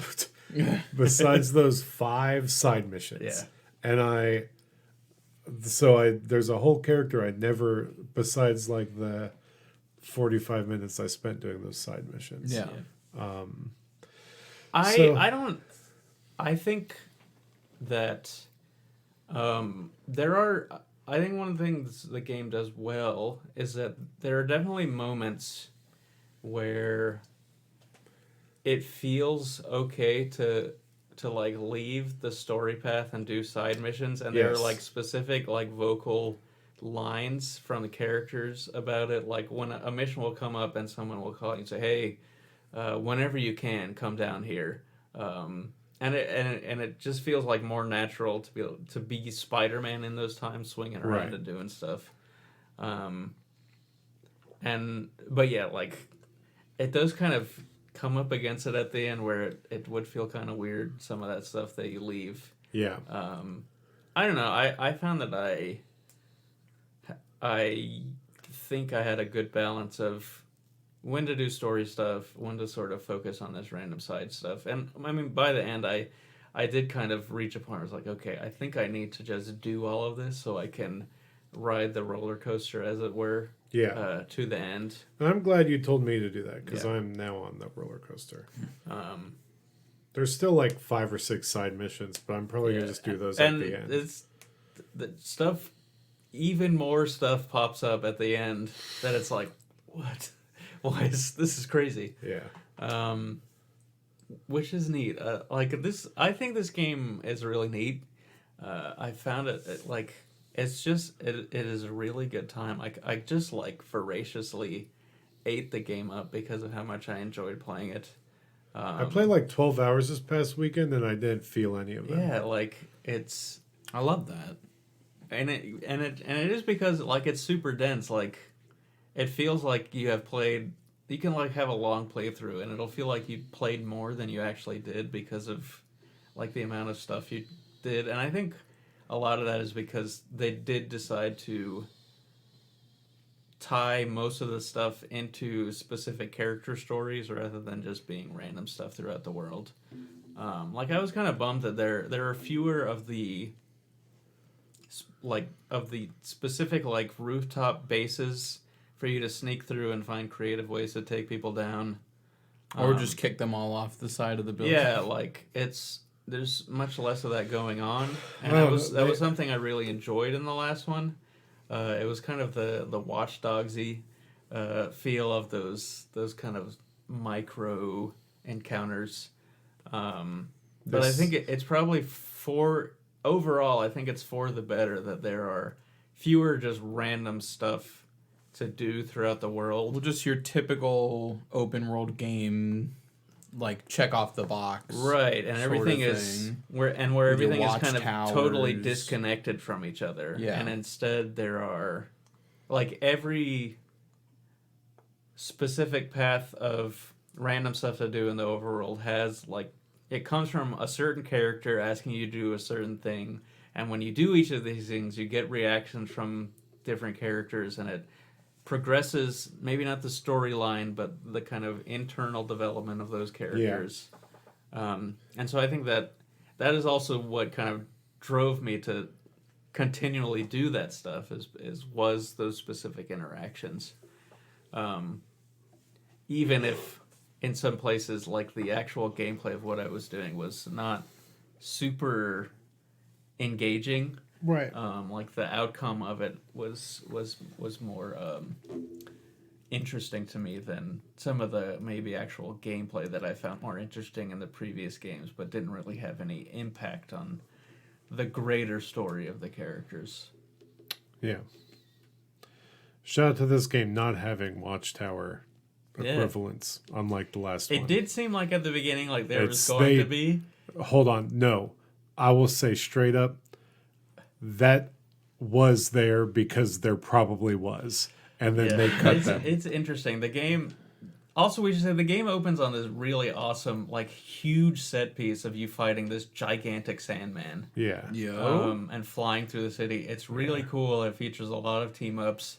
besides those 5 side missions. Yeah. And there's a whole character I never, besides like the 45 minutes I spent doing those side missions. Yeah. I think that there are. I think one of the things the game does well is that there are definitely moments where it feels okay to like leave the story path and do side missions, and there are Yes. like specific like vocal lines from the characters about it. Like when a mission will come up and someone will call you and say, "Hey, whenever you can, come down here." And it just feels like more natural to be able to be Spider-Man in those times, swinging around Right. and doing stuff. But yeah, like it does kind of come up against it at the end where it would feel kind of weird, some of that stuff that you leave. Yeah. I don't know. I found that I think I had a good balance of when to do story stuff, when to sort of focus on this random side stuff. And I mean, by the end, I did kind of reach a point where I was like, okay, I think I need to just do all of this so I can ride the roller coaster, as it were, Yeah. to the end. And I'm glad you told me to do that because Yeah. I'm now on the roller coaster. Um, There's still like 5 or 6 side missions, but I'm probably yeah. gonna just do those and at the end. it's the stuff. Even more stuff pops up at the end that it's like, what? Why is this is crazy? Yeah. Which is neat. Like this, I think this game is really neat. I found it like it's just it is a really good time. I just like voraciously ate the game up because of how much I enjoyed playing it. I played like 12 hours this past weekend and I didn't feel any of them. Yeah, like it's I love that. and it is because like it's super dense. Like it feels like you have played. You can like have a long playthrough, and it'll feel like you played more than you actually did because of like the amount of stuff you did. And I think a lot of that is because they did decide to tie most of the stuff into specific character stories rather than just being random stuff throughout the world. Like I was kind of bummed that there are fewer of the specific like rooftop bases for you to sneak through and find creative ways to take people down, Or just kick them all off the side of the building. yeah, like there's much less of that going on, and Oh, that was something I really enjoyed in the last one. It was kind of the Watch Dogsy feel of those kind of micro encounters. But I This- think it's probably overall. I think it's for the better that there are fewer just random stuff to do throughout the world. Well, just your typical open world game, like check off the box. Right, and sort everything of is thing. where With your everything is kind of totally watchtowers. disconnected from each other. Yeah. And instead there are like every specific path of random stuff to do in the overworld has like it comes from a certain character asking you to do a certain thing, and when you do each of these things you get reactions from different characters, and it progresses maybe not the storyline but the kind of internal development of those characters. And so I think that is also what kind of drove me to continually do that stuff was those specific interactions. Even if in some places like the actual gameplay of what I was doing was not super engaging, Right. like the outcome of it was more interesting to me than some of the maybe actual gameplay that I found more interesting in the previous games, but didn't really have any impact on the greater story of the characters. Yeah. Shout out to this game not having Watchtower Yeah. equivalents, unlike the last It one. did seem like at the beginning like there was It's- going they- to be. Hold on. No. I will say straight up that was there because there probably was. And then they cut them. It's interesting. The game. Also, we should say the game opens on this really awesome, like, huge set piece of you fighting this gigantic Sandman. Yeah. And flying through the city. It's really cool. It features a lot of team ups.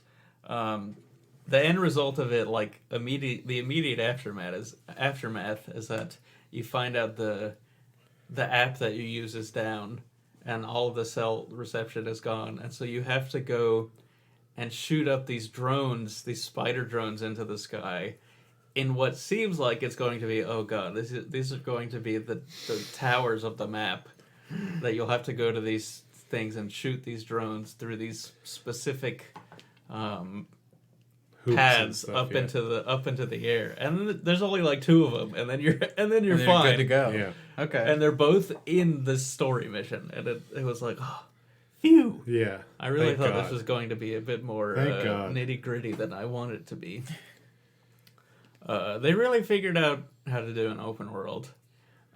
The end result of it, like the immediate aftermath is that you find out the app that you use is down, and all of the cell reception is gone, and so you have to go and shoot up these drones, these spider drones, into the sky. In what seems like it's going to be, oh god, these are going to be the towers of the map that you'll have to go to these things and shoot these drones through these specific Hoops and paths stuff, up yeah. into the air, and there's only like 2 of them, and then you're And then you're fine good to go. Yeah. Okay. and they're both in this story mission, and it was like, oh, phew. Yeah. I really Thank thought God. this was going to be a bit more Thank God. nitty gritty than I wanted it to be. They really figured out how to do an open world,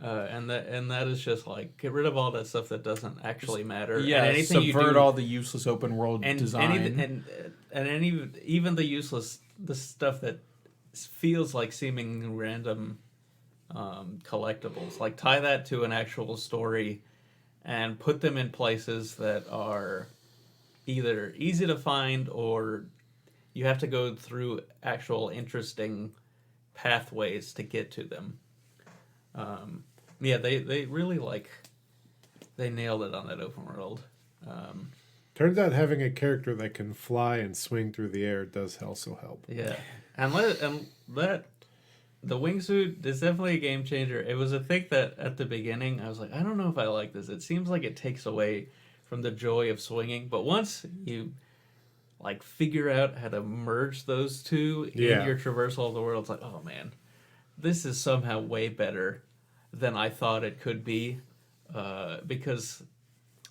and that is just like get rid of all that stuff that doesn't actually matter. Yeah, and anything you subvert do, all the useless open world and design. even the useless, the stuff that feels like seeming random collectibles. Like tie that to an actual story, and put them in places that are either easy to find or you have to go through actual interesting pathways to get to them. Yeah, they really they nailed it on that open world. Turns out having a character that can fly and swing through the air does also help. Yeah, and that the wingsuit is definitely a game changer. It was a thing that at the beginning I was like, I don't know if I like this. It seems like it takes away from the joy of swinging. But once you like figure out how to merge those two Yeah. in your traversal of the world, it's like, oh man, this is somehow way better than I thought it could be. Because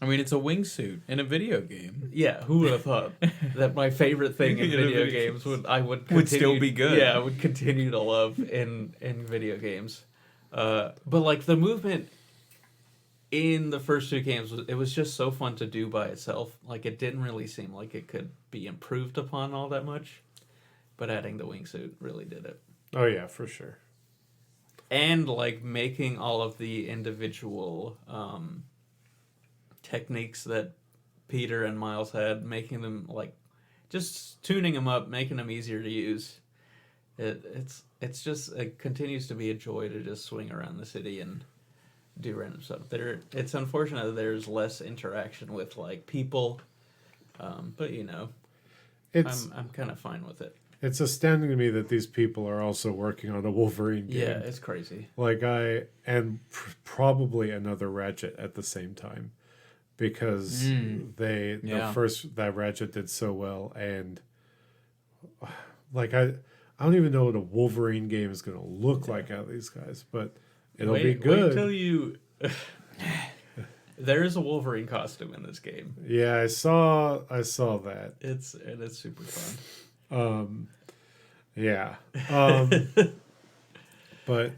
I mean, it's a wingsuit in a video game. yeah, who would have thought that my favorite thing in In a video video games would Would continue, still be good. Yeah, I would continue to love in video games. But like the movement in the first 2 games, it was just so fun to do by itself. Like it didn't really seem like it could be improved upon all that much. But adding the wingsuit really did it. Oh yeah, for sure. And like making all of the individual techniques that Peter and Miles had, making them like just tuning them up, making them easier to use. It's just it continues to be a joy to just swing around the city and do random stuff. It's unfortunate that there's less interaction with like people, but you know, It's I'm kind of fine with it. it's astounding to me that these people are also working on a Wolverine game. Yeah, it's crazy. Like probably another Ratchet at the same time, because Yeah. that Ratchet did so well, and like I don't even know what a Wolverine game is going to look like out of these guys, but it'll be good. Wait till you. There is a Wolverine costume in this game. Yeah, I saw that. It's super fun. Yeah. But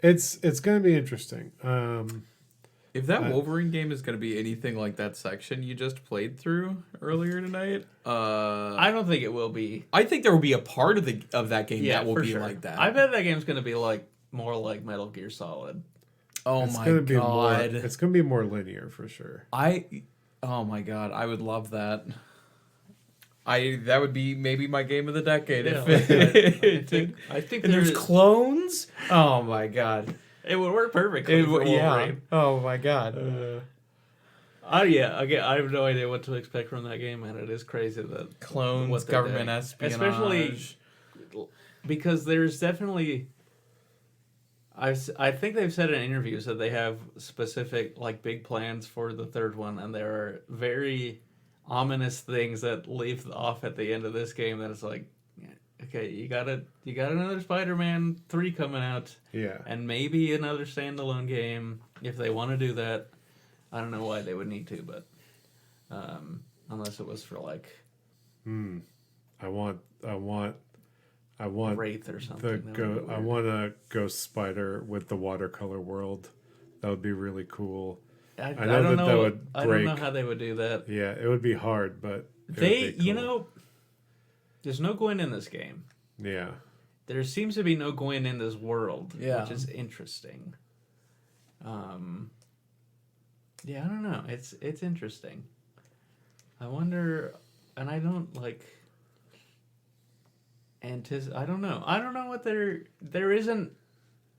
it's going to be interesting. If that Wolverine game is going to be anything like that section you just played through earlier tonight, I don't think it will be. I think there will be a part of that game Yeah, that will for be sure. like that. I bet that game's going to be like more like Metal Gear Solid. Oh It's my gonna be god! more. It's going to be more linear for sure. Oh my god! I would love that. That would be maybe my game of the decade. Yeah, If I think and there's there- clones. Oh my god! it would work perfectly. for Wolverine. Oh my god. Yeah. Again, I have no idea what to expect from that game, and it is crazy that Clones, what they're government doing. espionage. Especially because there's definitely. I think they've said in interviews that they have specific like big plans for the third one, and there are very ominous things that leave off at the end of this game. That it's like, okay, you got another Spider-Man 3 coming out, Yeah. and maybe another standalone game if they want to do that. I don't know why they would need to, but unless it was for like I want Wraith or the something. That would be I weird. want a Ghost Spider with the watercolor world. That would be really cool. I know don't that know. would I don't know break. how they would do that. Yeah, it would be hard, but it They, would be cool. there's no Gwyn in this game. Yeah. There seems to be no Gwyn in this world, Yeah. which is interesting. Yeah, I don't know. It's interesting. I wonder, and I don't like. I don't know. I don't know what there isn't,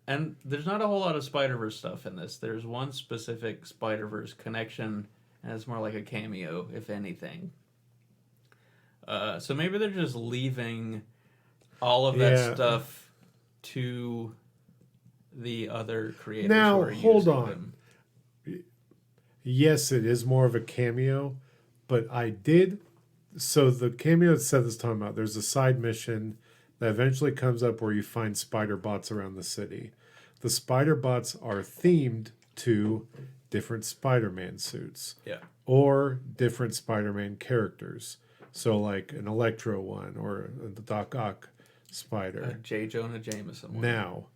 and there's not a whole lot of Spider-Verse stuff in this. There's one specific Spider-Verse connection, and it's more like a cameo, if anything. So maybe they're just leaving all of that Yeah. stuff to the other creators. Now, who are hold using on. them. Yes, it is more of a cameo, but I did. So the cameo that Seth is talking about, there's a side mission that eventually comes up where you find spider bots around the city. The spider bots are themed to different Spider-Man suits Yeah. or different Spider-Man characters. So like an Electro one or the Doc Ock spider. J. Jonah Jameson one. Now,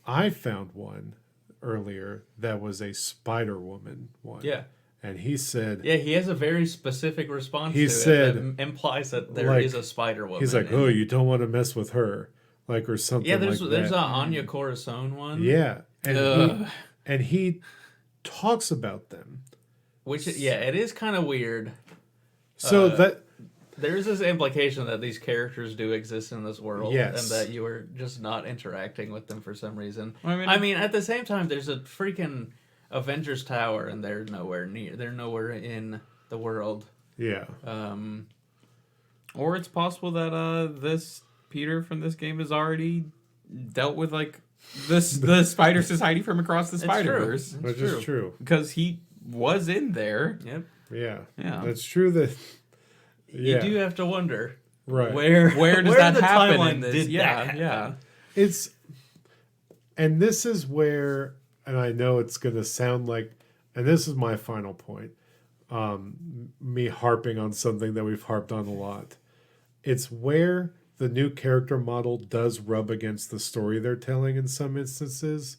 I found one earlier that was a Spider-Woman one. Yeah. And he said, Yeah, he has a very specific response He to said, it that implies that there is like, a Spider Woman. he's like, oh, you don't want to mess with her. Like, or something yeah, there's like there's that. a Anya Corazon one. Yeah. Ugh. And he talks about them. Which it is kind of weird. So that There's this implication that these characters do exist in this world, Yes. and that you are just not interacting with them for some reason. I mean- at the same time, there's a freaking Avengers Tower, and they're nowhere near. They're nowhere in the world. yeah. Or it's possible that this Peter from this game has already dealt with like the Spider Society from across the It's Spider true. Verse It's Which is true. because he was in there. Yep. Yeah. Yeah. That's true that yeah. You do have to wonder Right. Where does that the happen timeline in this? did Yeah, that happen? yeah. It's and this is where and I know it's gonna sound like and this is my final point. Me harping on something that we've harped on a lot. It's where the new character model does rub against the story they're telling in some instances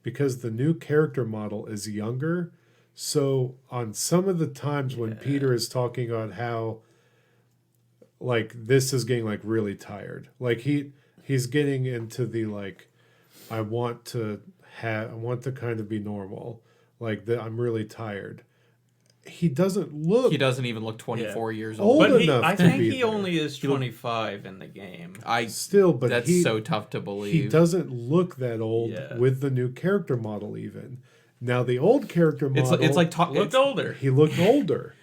because the new character model is younger. So on some of the times when Peter is talking about how like this is getting like really tired. Like he's getting into the like I want to kind of be normal. Like that I'm really tired. He doesn't look He doesn't even look 24 years Old old. But enough I to think be he there. only is 25 in the game. still, but That's he, so tough to believe. he doesn't look that old Yeah. with the new character model even. Now the old character model It's like Looked older. he looked older.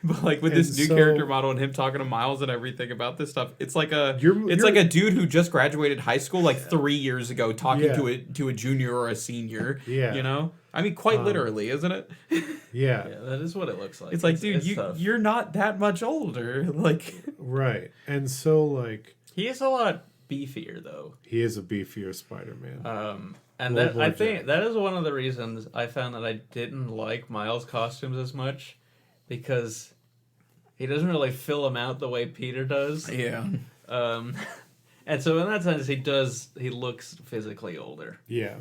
But like with And this new so- character model and him talking to Miles and everything about this stuff, it's like You're- like a dude who just graduated high school like 3 years ago talking Yeah. to a junior or a senior. Yeah. You know? I mean quite literally, isn't it? Yeah. Yeah, that is what it looks like. It's like, dude, tough. you're not that much older. Like Right. And so like He is a lot beefier though. he is a beefier Spider-Man. And Well, that boy, I think Jack. that is one of the reasons I found that I didn't like Miles' costumes as much because he doesn't really fill them out the way Peter does. Yeah. And so in that sense he looks physically older. Yeah.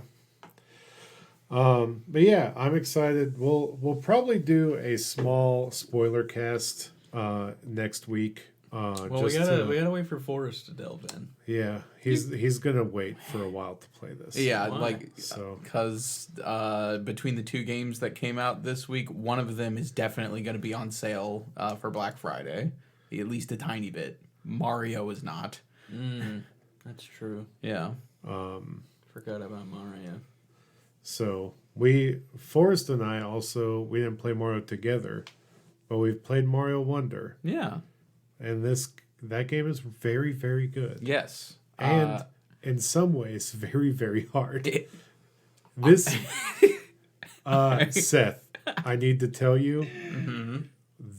But yeah, I'm excited. We'll probably do a small spoiler cast next week. Well, we gotta wait for Forrest to delve in. Yeah, he's gonna wait for a while to play this. Yeah, Why? like So- because between the two games that came out this week, one of them is definitely going to be on sale for Black Friday, at least a tiny bit. Mario is not. That's true. Yeah. Forgot about Mario. So Forrest and I also we didn't play Mario together, but we've played Mario Wonder, Yeah. and that game is very very good, Yes. and in some ways very very hard. It- This Seth, I need to tell you,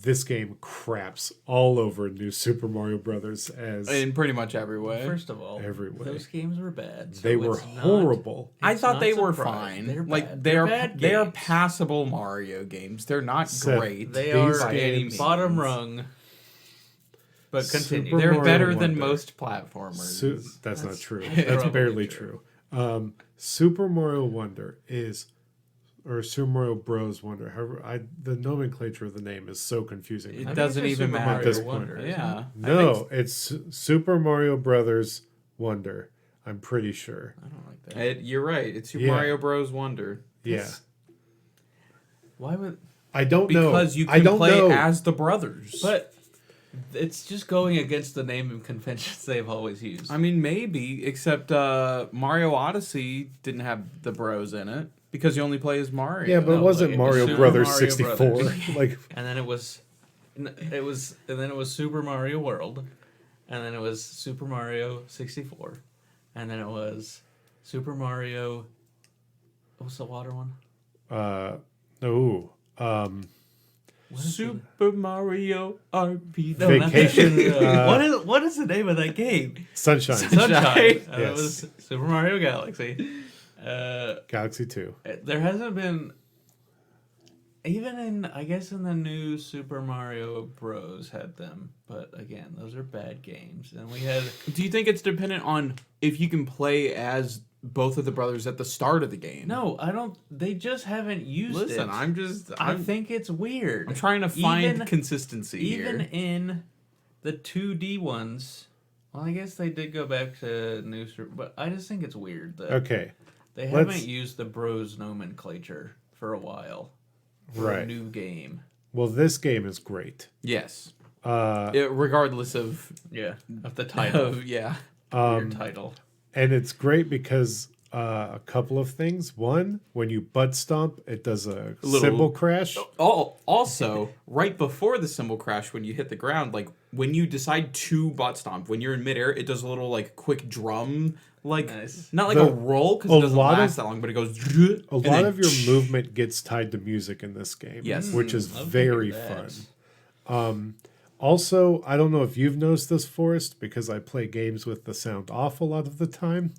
this game craps all over New Super Mario Brothers as In pretty much every way. First of all, Every way. those games were bad. So they were it's not- horrible. I it's thought not they were surprising. fine. They're Like bad. they are bad they are games. passable Mario games. They're not Except great. They These are by any games- means. bottom rung. But continue. Super They're Mario better than Wonder. most platformers. That's not true. that's That's probably barely true. true. Super Mario Wonder is, or Super Mario Bros. Wonder. However, the nomenclature of the name is so confusing. It I think doesn't it's just even Super matter. Mario At this Wonder, point. isn't Yeah. it? No, it's Super Mario Brothers Wonder. I'm pretty sure. I don't like that. You're right. It's Super Yeah. Mario Bros. Wonder. Yeah, Why would? I don't know. Because you I can don't play know. as the brothers. But it's just going against the naming conventions they've always used. I mean, maybe, except Mario Odyssey didn't have the bros in it because you only play as Mario. Yeah, but it No, wasn't like, it was Mario Super Brothers Mario 64. Brothers. Like, And then it was Super Mario World, and then it was Super Mario 64, and then it was Super Mario. What's the water one? oh, What is Super Mario RPG. No, not that. Vacation, what is the name of that game? Sunshine, Sunshine. And it Yes. was Super Mario Galaxy. Galaxy 2. There hasn't been, even in, I guess in the new Super Mario Bros. Had them, but again, those are bad games. And we had, Do you think it's dependent on if you can play as both of the brothers at the start of the game? no, I don't, they just haven't used it. Listen, I think it's weird. I'm trying to find Even- consistency Even here. in the 2D ones, well, I guess they did go back to new Super, but I just think it's weird that Okay, they let's- haven't used the Bros nomenclature for a while. For a right. new game. Well, this game is great. Yes. Uh, Regardless of, Yeah, of the title. yeah. Weird title. and it's great because a couple of things. One, when you butt stomp, it does a Little- cymbal crash. Oh, also, right before the cymbal crash, when you hit the ground, like when you decide to butt stomp, when you're in midair, it does a little like quick drum, like Nice. not like The- a roll because a it doesn't lot last of- that long, but it goes. A lot of your movement gets tied to music in this game. Yes. which is I'll very give you fun. that. Also, I don't know if you've noticed this, Forrest, because I play games with the sound off a lot of the time.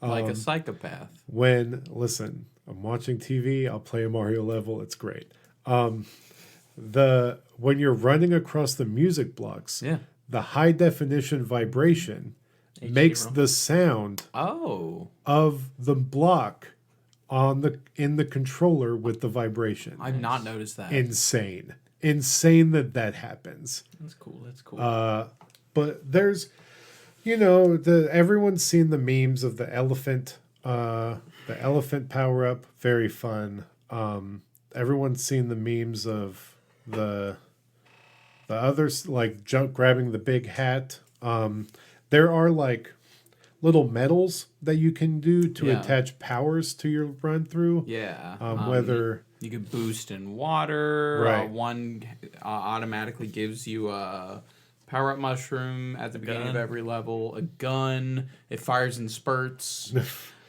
like a psychopath. Listen, I'm watching TV, I'll play a Mario level, it's great. When you're running across the music blocks, Yeah. the high definition vibration makes ROM. the sound Oh, of the block in the controller with the vibration. I've not noticed that. Insane that happens. That's cool. That's cool. But there's, everyone's seen the memes of the elephant power up, very fun. Everyone's seen the memes of the others, like grabbing the big hat. There are like little medals that you can do to Yeah. attach powers to your run through. yeah. Whether you could boost in water. Right. One automatically gives you a power up mushroom at the beginning of gun. every level. A gun. It fires in spurts.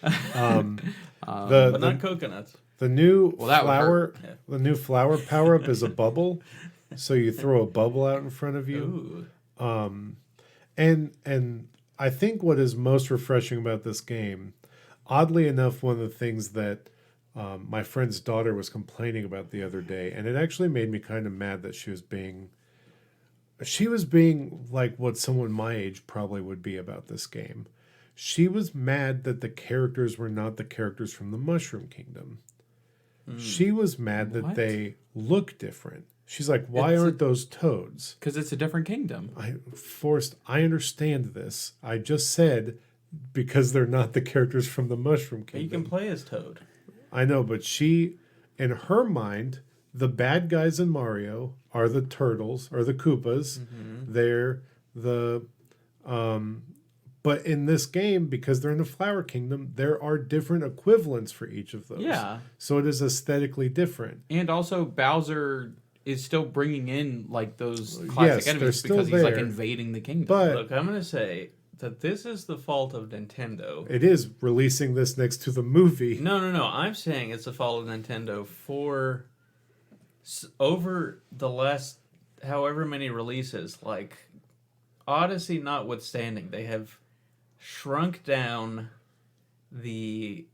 but the not coconuts. the new that would flower hurt. Yeah. the new flower power up is a bubble, so you throw a bubble out in front of you. Ooh. And I think what is most refreshing about this game, oddly enough, one of the things that my friend's daughter was complaining about the other day, and it actually made me kind of mad that she was being like what someone my age probably would be about this game. She was mad that the characters were not the characters from the Mushroom Kingdom. She was mad that What? they look different. She's like, why It's aren't those toads? Because it's a different kingdom. I understand this. I just said because they're not the characters from the Mushroom But you Kingdom. can play as Toad. I know, but in her mind, the bad guys in Mario are the turtles or the Koopas. Mm-hmm. They're but in this game, because they're in the Flower Kingdom, there are different equivalents for each of those. Yeah. So it is aesthetically different. And also Bowser is still bringing in like those classic they're enemies still because he's like there. invading the kingdom. But Look, I'm going to say that this is the fault of Nintendo. it is releasing this next to the movie. No. I'm saying it's the fault of Nintendo for over the last however many releases, like Odyssey notwithstanding, they have shrunk down the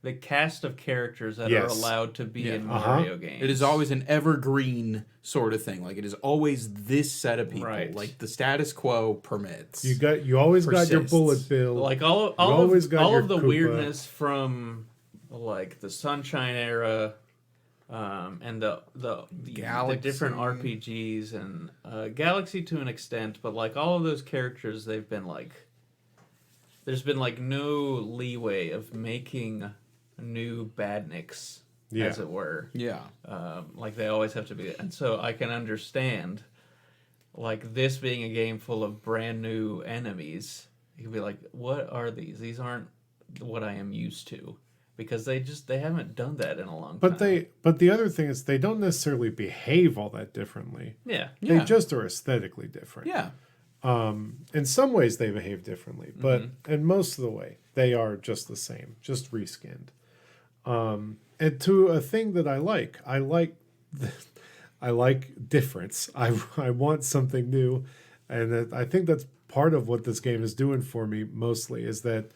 the cast of characters that are Yes. allowed to be Yeah. in Mario games. It is always an evergreen sort of thing. Like it is always this set of people. Right. Like the status quo permits. You always got your Persists. bullet bill. like all always got your of the Koopa. weirdness from like the Sunshine era, and the Galaxy. different RPGs and Galaxy to an extent, but like all of those characters, they've been like, there's been like no leeway of making new badniks, Yeah. as it were. Yeah. Like they always have to be, and so I can understand, like this being a game full of brand new enemies. You can be like, what are these? These aren't what I am used to, because they haven't done that in a long but time. but the other thing is they don't necessarily behave all that differently. Yeah. Yeah. They just are aesthetically different. Yeah. In some ways they behave differently, but Mm-hmm. in most of the way they are just the same, just reskinned. And to a thing that I like I like difference. I want something new, and I think that's part of what this game is doing for me mostly, is that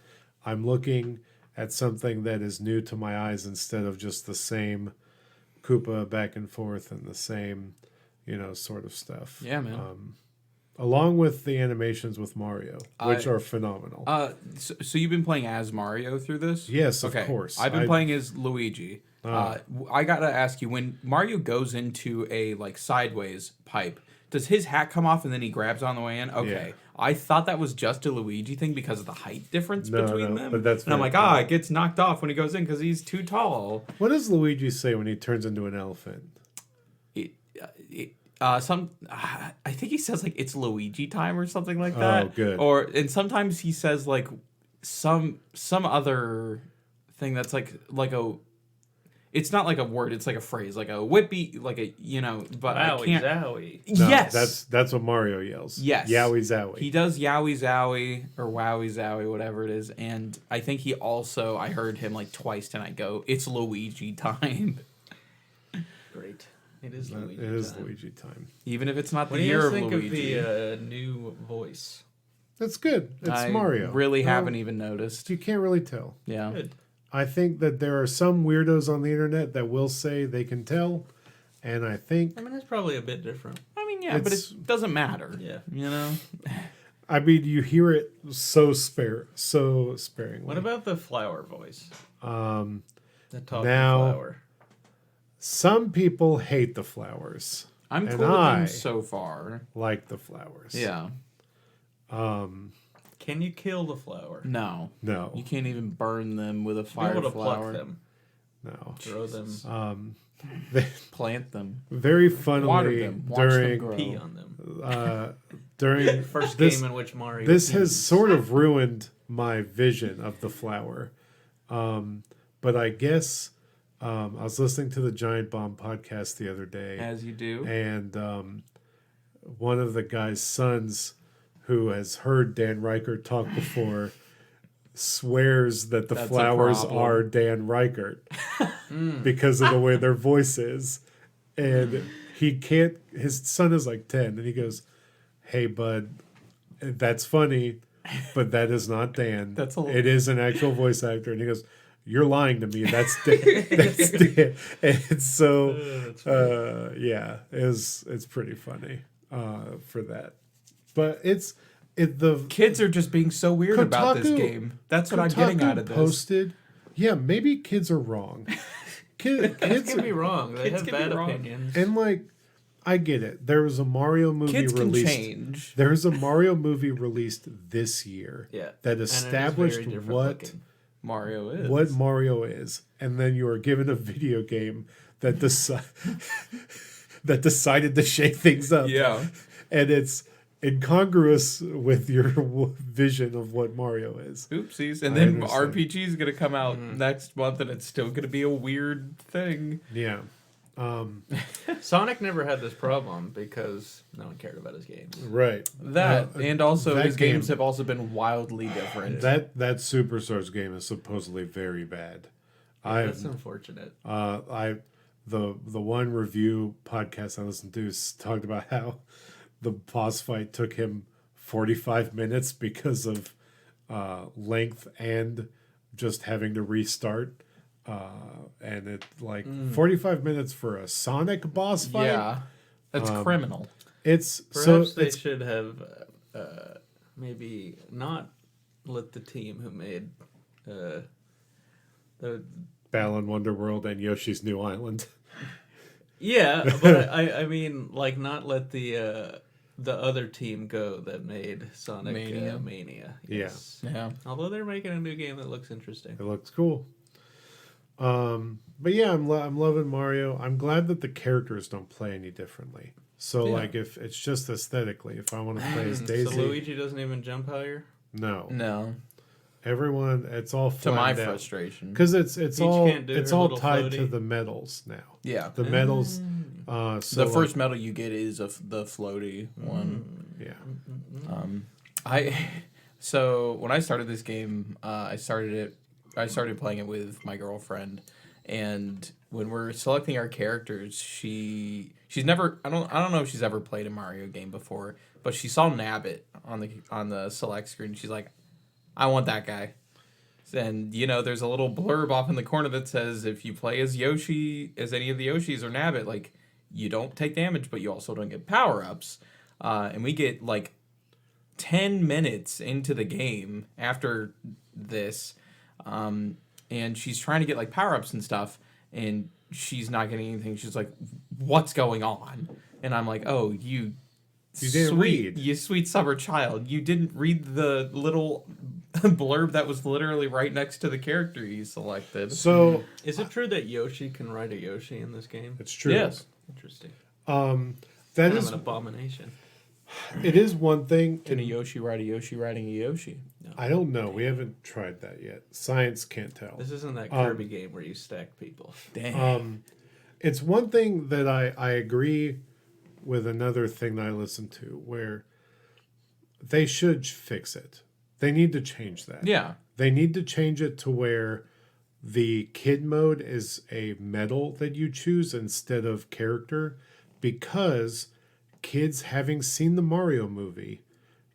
I'm looking at something that is new to my eyes instead of just the same Koopa back and forth and the same, sort of stuff. Yeah, man. Along with the animations with Mario, which are phenomenal. So you've been playing as Mario through this? Yes, of course. I've been I- playing as Luigi. I gotta ask you, when Mario goes into a like sideways pipe, does his hat come off and then he grabs on the way in? Okay. Yeah. I thought that was just a Luigi thing because of the height difference No, between no, them. but that's and I'm very like, cool. it gets knocked off when he goes in because he's too tall. What does Luigi say when he turns into an elephant? I think he says like it's Luigi time or something like that. Oh, good. And sometimes he says like some other thing that's like a. It's not like a word. It's like a phrase, like a whippy, like a But I Wowie can't. zowie. No, Yes, that's what Mario yells. Yes. Yowie zowie. he does yowie zowie or wowie zowie, whatever it is. And I think he also, I heard him like twice tonight go, "It's Luigi time," Great. It is It Luigi. is time. Luigi time. even if it's not the What do you year guys of think Luigi. of the new voice? That's good. It's I Mario. really Well, haven't even noticed. You can't really tell. Yeah. Good. I think that there are some weirdos on the internet that will say they can tell, and I think I mean, it's probably a bit different. I mean, yeah, but It's- it doesn't matter. Yeah. you hear it so sparingly. What about the flower voice? The talking now- flower. Some people hate the flowers, I'm And cool with I- them so far. like the flowers. Yeah. Can you kill the flower? No. No, You can't even burn them with a Be fire able to flower. pluck them, no. throw them, Plant them. Very Water funnily them. Watch them during grow. pee on them. during First this, game in which Mario. this has pees. sort of ruined my vision of the flower. But I guess I was listening to the Giant Bomb podcast the other day, As you do. and one of the guy's sons, who has heard Dan Reichert talk before, swears that the That's a flowers problem. are Dan Reichert because of the way their voice is. And he can't, his son is like 10, and he goes, "Hey, bud, that's funny, but that is not Dan. That's a- It is an actual voice actor." And he goes, "You're lying to me. That's Dan." That's Dan. And so, yeah, it's pretty funny for that. But the Kids are just being so weird about this Kotaku- game. That's what I'm getting Kotaku out of this. posted. Yeah, maybe kids are wrong. Kids Kids can be wrong. They Kids have can be bad wrong. opinions. and like, I get it. There was a Mario movie Kids can released. change. There's a Mario movie released this year Yeah. that And it is established very different what looking. Mario is. what Mario is, and then you are given a video game that that decided to shake things up. Yeah. And it's incongruous with your vision of what Mario is. Oopsies. And I then understand. RPG is going to come out next month, and it's still going to be a weird thing. Yeah. Sonic never had this problem because no one cared about his games. Right. That and also that his games game- have also been wildly different. That Superstars game is supposedly very bad. That's unfortunate. the one review podcast I listened to talked about how the boss fight took him 45 minutes because of length and just having to restart. And it 45 minutes for a Sonic boss fight. Yeah, that's criminal. It's Perhaps they it's should have maybe not let the team who made the Balan Wonderworld and Yoshi's New Island. yeah, but I mean like not let the other team go that made Sonic Mania. Yes. Yeah. Although they're making a new game that looks interesting. It looks cool. But yeah, I'm loving Mario. I'm glad that the characters don't play any differently. So Yeah. like if it's just aesthetically, if I want to play as So Daisy, Luigi doesn't even jump higher? No, everyone, it's all to my flattened out. frustration. Because it's Peach all can't do it's her all little tied to floaty. the medals now. Yeah. The medals. So The first medal you get is the floaty one. yeah. So when I started this game, I started playing it with my girlfriend, and when we're selecting our characters, she's never I don't know if she's ever played a Mario game before, but she saw Nabbit on the select screen. She's like, I want that guy. And there's a little blurb off in the corner that says if you play as Yoshi, as any of the Yoshis or Nabbit, like you don't take damage, but you also don't get power ups. And we get like 10 minutes into the game after this, and she's trying to get like power ups and stuff, and she's not getting anything. She's like, "What's going on?" And I'm like, "Oh, you didn't read. You sweet summer child. You didn't read the little blurb that was literally right next to the character you selected." So Is it true that Yoshi can ride a Yoshi in this game? it's true. Yes. Interesting. That Kind is of an abomination. it is one thing. Can a Yoshi ride a Yoshi riding a Yoshi? I don't know. We haven't tried that yet. Science can't tell. This isn't that Kirby game where you stack people. Damn. It's one thing that I agree with another thing that I listened to where they should fix it. They need to change that. Yeah. They need to change it to where the kid mode is a medal that you choose instead of character, because kids having seen the Mario movie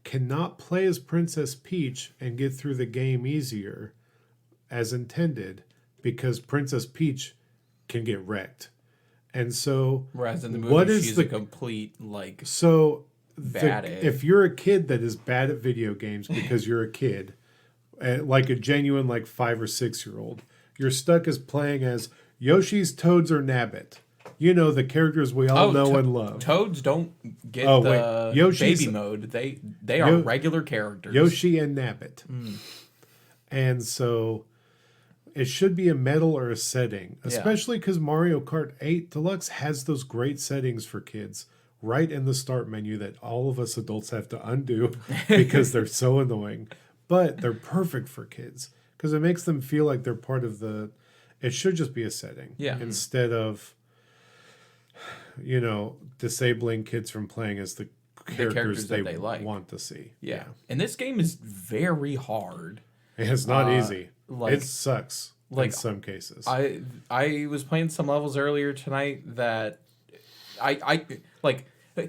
cannot play as Princess Peach and get through the game easier as intended, because Princess Peach can get wrecked. And so Whereas in the movie, what is she's the a complete like so bad at it. if you're a kid that is bad at video games because you're a kid, like a genuine like 5 or 6 year old, you're stuck as playing as Yoshi's, Toads, or Nabbit. You know, the characters we all know and love. Toads don't get Oh, the wait. Yoshi's- baby mode. They are regular characters. Yoshi and Nabbit. And so it should be a medal or a setting, especially because Mario Kart 8 Deluxe has those great settings for kids right in the start menu that all of us adults have to undo because they're so annoying. But they're perfect for kids because it makes them feel like they're part of the... It should just be a setting. Yeah. Instead of, disabling kids from playing as the characters that they they like. want to see. Yeah. And this game is very hard. It's not easy. like- It sucks in like, some cases. I was playing some levels earlier tonight that I like.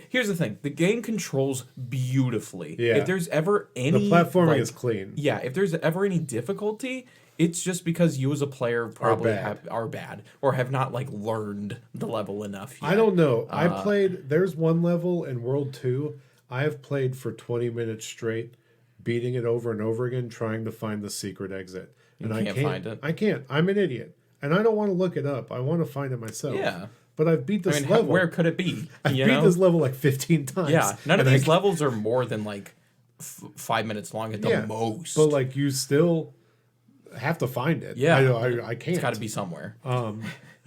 Here's the thing: the game controls beautifully. Yeah. If there's ever any the platforming like, is clean. yeah, if there's ever any difficulty, it's just because you as a player probably bad. are bad or have not like learned the level enough yet. I don't know. I played. There's one level in World 2. I have played for 20 minutes straight, beating it over and over again, trying to find the secret exit. And I can't find it. I can't. I'm an idiot, and I don't want to look it up. I want to find it myself. Yeah. But I've beat this level. where could it be? I've You beat know? this level like 15 times. Yeah, none of and I these levels are more than like 5 minutes long at the most. But like you still have to find it. Yeah. I can't. It's got to be somewhere.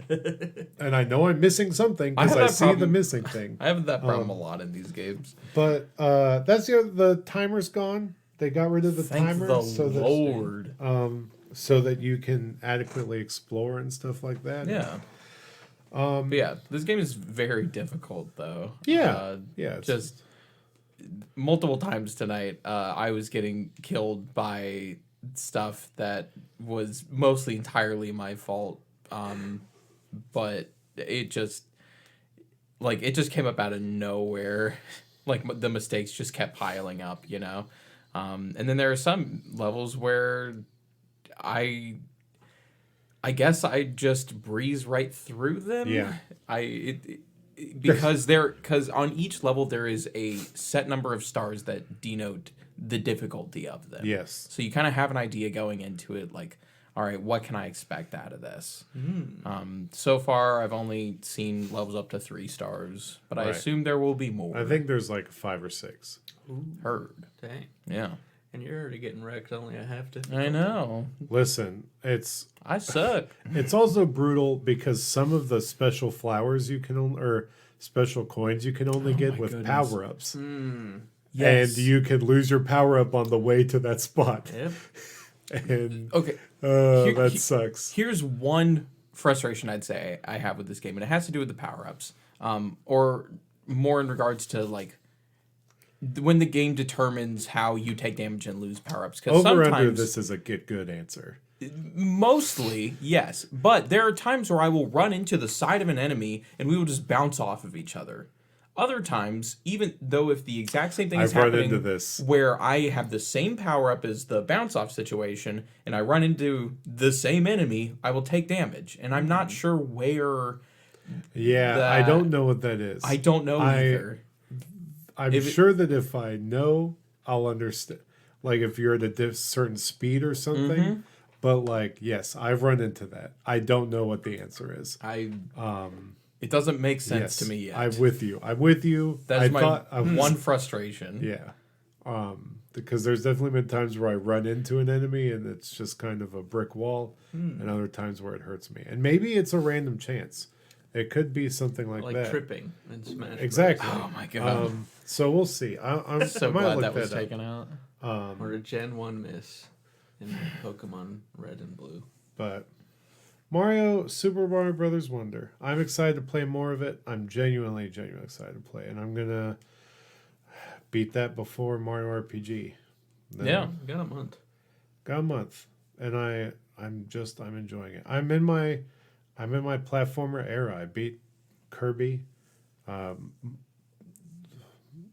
And I know I'm missing something because have I that see problem. the missing thing. I have that problem a lot in these games. But that's the timer's gone. They got rid of the Thank timer the so that Lord. so that you can adequately explore and stuff like that. Yeah. But yeah, this game is very difficult though. Yeah. Yeah. It's Just multiple times tonight, I was getting killed by stuff that was mostly entirely my fault. But it just came up out of nowhere. Like the mistakes just kept piling up, you know. And then there are some levels where I guess I just breeze right through them. Yeah. Because on each level there is a set number of stars that denote the difficulty of them. Yes. So you kind of have an idea going into it, like, all right, what can I expect out of this? So far, I've only seen levels up to 3 stars, but I Right. assume there will be more. I think there's like 5 or 6. Heard. Dang. Yeah. And you're already getting wrecked only a half to. I know. Listen, I suck. it's also brutal because some of the special flowers you can only, or special coins you can only get my with goodness. power ups, Yes. and you could lose your power up on the way to that spot, Yep. and Okay. that sucks. Here's one frustration I'd say I have with this game, and it has to do with the power ups, or more in regards to like when the game determines how you take damage and lose power ups. Because Over sometimes under this is a get good answer. mostly, yes. But there are times where I will run into the side of an enemy and we will just bounce off of each other. Other times, even though if the exact same thing is I've run happening, into this. where I have the same power up as the bounce off situation, and I run into the same enemy, I will take damage, and I'm not sure where. Yeah, I don't know what that is. I don't know either. I'm sure that if I know, I'll understand. Like if you're at a certain speed or something. Mm-hmm. But like, yes, I've run into that. I don't know what the answer is. It doesn't make sense Yes, to me yet. I'm with you. I'm with you. That's my I was- one frustration. Yeah. Because there's definitely been times where I run into an enemy and it's just kind of a brick wall, and other times where it hurts me. And maybe it's a random chance. It could be something like that. Tripping and Smash Bros. Exactly. Oh my god! So we'll see. I'm So I might glad look that was up. taken out. Or a Gen 1 miss in Pokemon Red and Blue. But Super Mario Brothers Wonder. I'm excited to play more of it. I'm genuinely excited to play, and I'm gonna beat that before Mario RPG. Then Yeah. Got a month. got a month, and I'm enjoying it. I'm in my platformer era. I beat Kirby.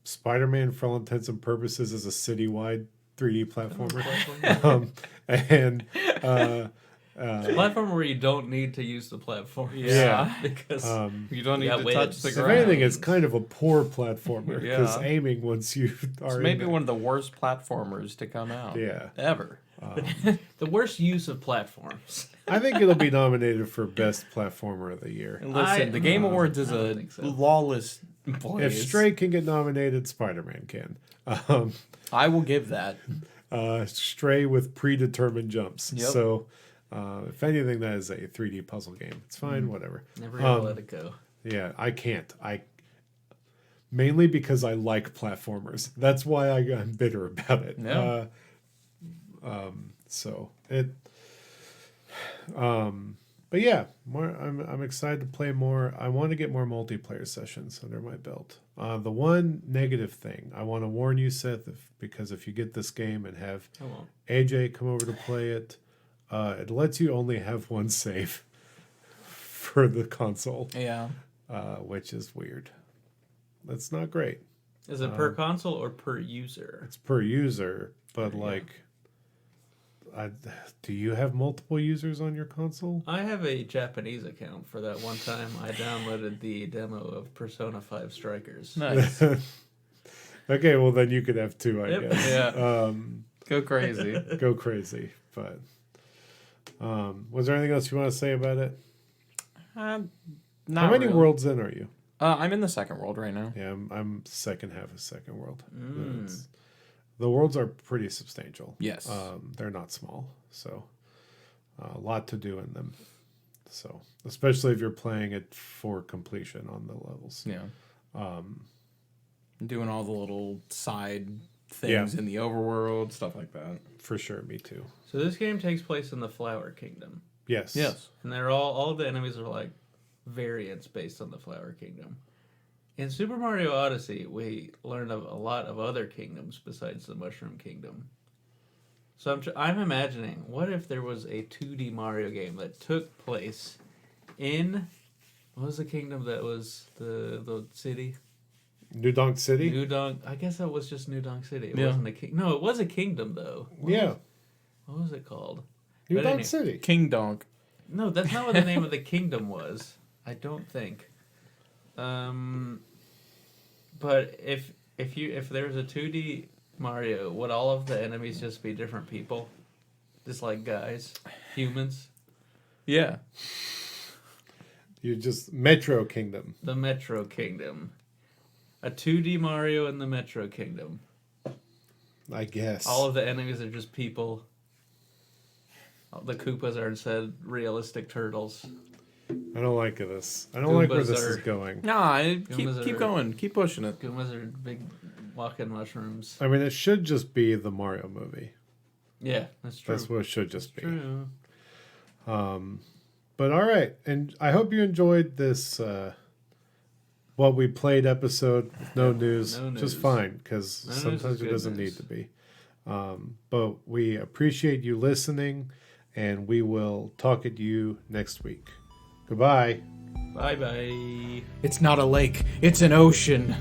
Spider-Man, for all intents and purposes, is a citywide 3D platformer. And It's a platform where you don't need to use the platform. Yeah. Because You don't need Yeah, to wait, touch the if ground. anything, it's kind of a poor platformer because Yeah. aiming once you are It's in maybe there. one of the worst platformers to come out. Yeah. Ever. the worst use of platforms. I think it'll be nominated for best platformer of the year. And listen, the Game Awards is I don't a think so. lawless place. If Stray can get nominated, Spider-Man can. I will give that. Stray with predetermined jumps. Yep. So, if anything, that is a 3D puzzle game. It's fine, whatever. Never gonna let it go. Yeah, I can't. Mainly because I like platformers. That's why I'm bitter about it. Yeah. So it. But yeah, I'm excited to play more. I want to get more multiplayer sessions under my belt. The one negative thing I want to warn you, Seth, because if you get this game and have I won't. AJ come over to play it, it lets you only have one save for the console, Yeah. which is weird. That's not great. Is it per console or per user? It's per user, but like, do you have multiple users on your console? I have a Japanese account for that one time I downloaded the demo of Persona 5 Strikers. Nice. Okay, well then you could have two, I Yep. guess. Yeah. Go crazy. Go crazy. But was there anything else you want to say about it? Not How many really. worlds in are you? I'm in the second world right now. Yeah, I'm second half of second world. It's- The worlds are pretty substantial. Yes. They're not small, so a lot to do in them. So especially if you're playing it for completion on the levels. Yeah. Doing all the little side things in the overworld, stuff like that. For sure, me too. So this game takes place in the Flower Kingdom. Yes. Yes. And they're all of the enemies are like variants based on the Flower Kingdom. In Super Mario Odyssey, we learned of a lot of other kingdoms besides the Mushroom Kingdom. So I'm imagining, what if there was a 2D Mario game that took place in What was the kingdom that was the city? New Donk City. New Donk. I guess that was just New Donk City. It Yeah. wasn't a king. No, it was a kingdom though. What was it called? New But Donk anyway. City. King Donk. No, that's not what the name of the kingdom was. I don't think. But if there's a 2D Mario, would all of the enemies just be different people? Just like guys, humans? Yeah. You just Metro Kingdom. The Metro Kingdom. A 2D Mario in the Metro Kingdom. I guess. All of the enemies are just people. The Koopas are instead realistic turtles. I don't like this. I don't like where Goombas this is are- going. Nah, Goombas keep are- going. Keep pushing it. Goombas are big walking mushrooms. I mean, it should just be the Mario movie. Yeah, that's true. That's what it should just be. True. But all right, and I hope you enjoyed this. What we played episode with no news, no just news. fine because No news sometimes is it good doesn't news. need to be. But we appreciate you listening, and we will talk at you next week. Goodbye. Bye bye. It's not a lake. It's an ocean.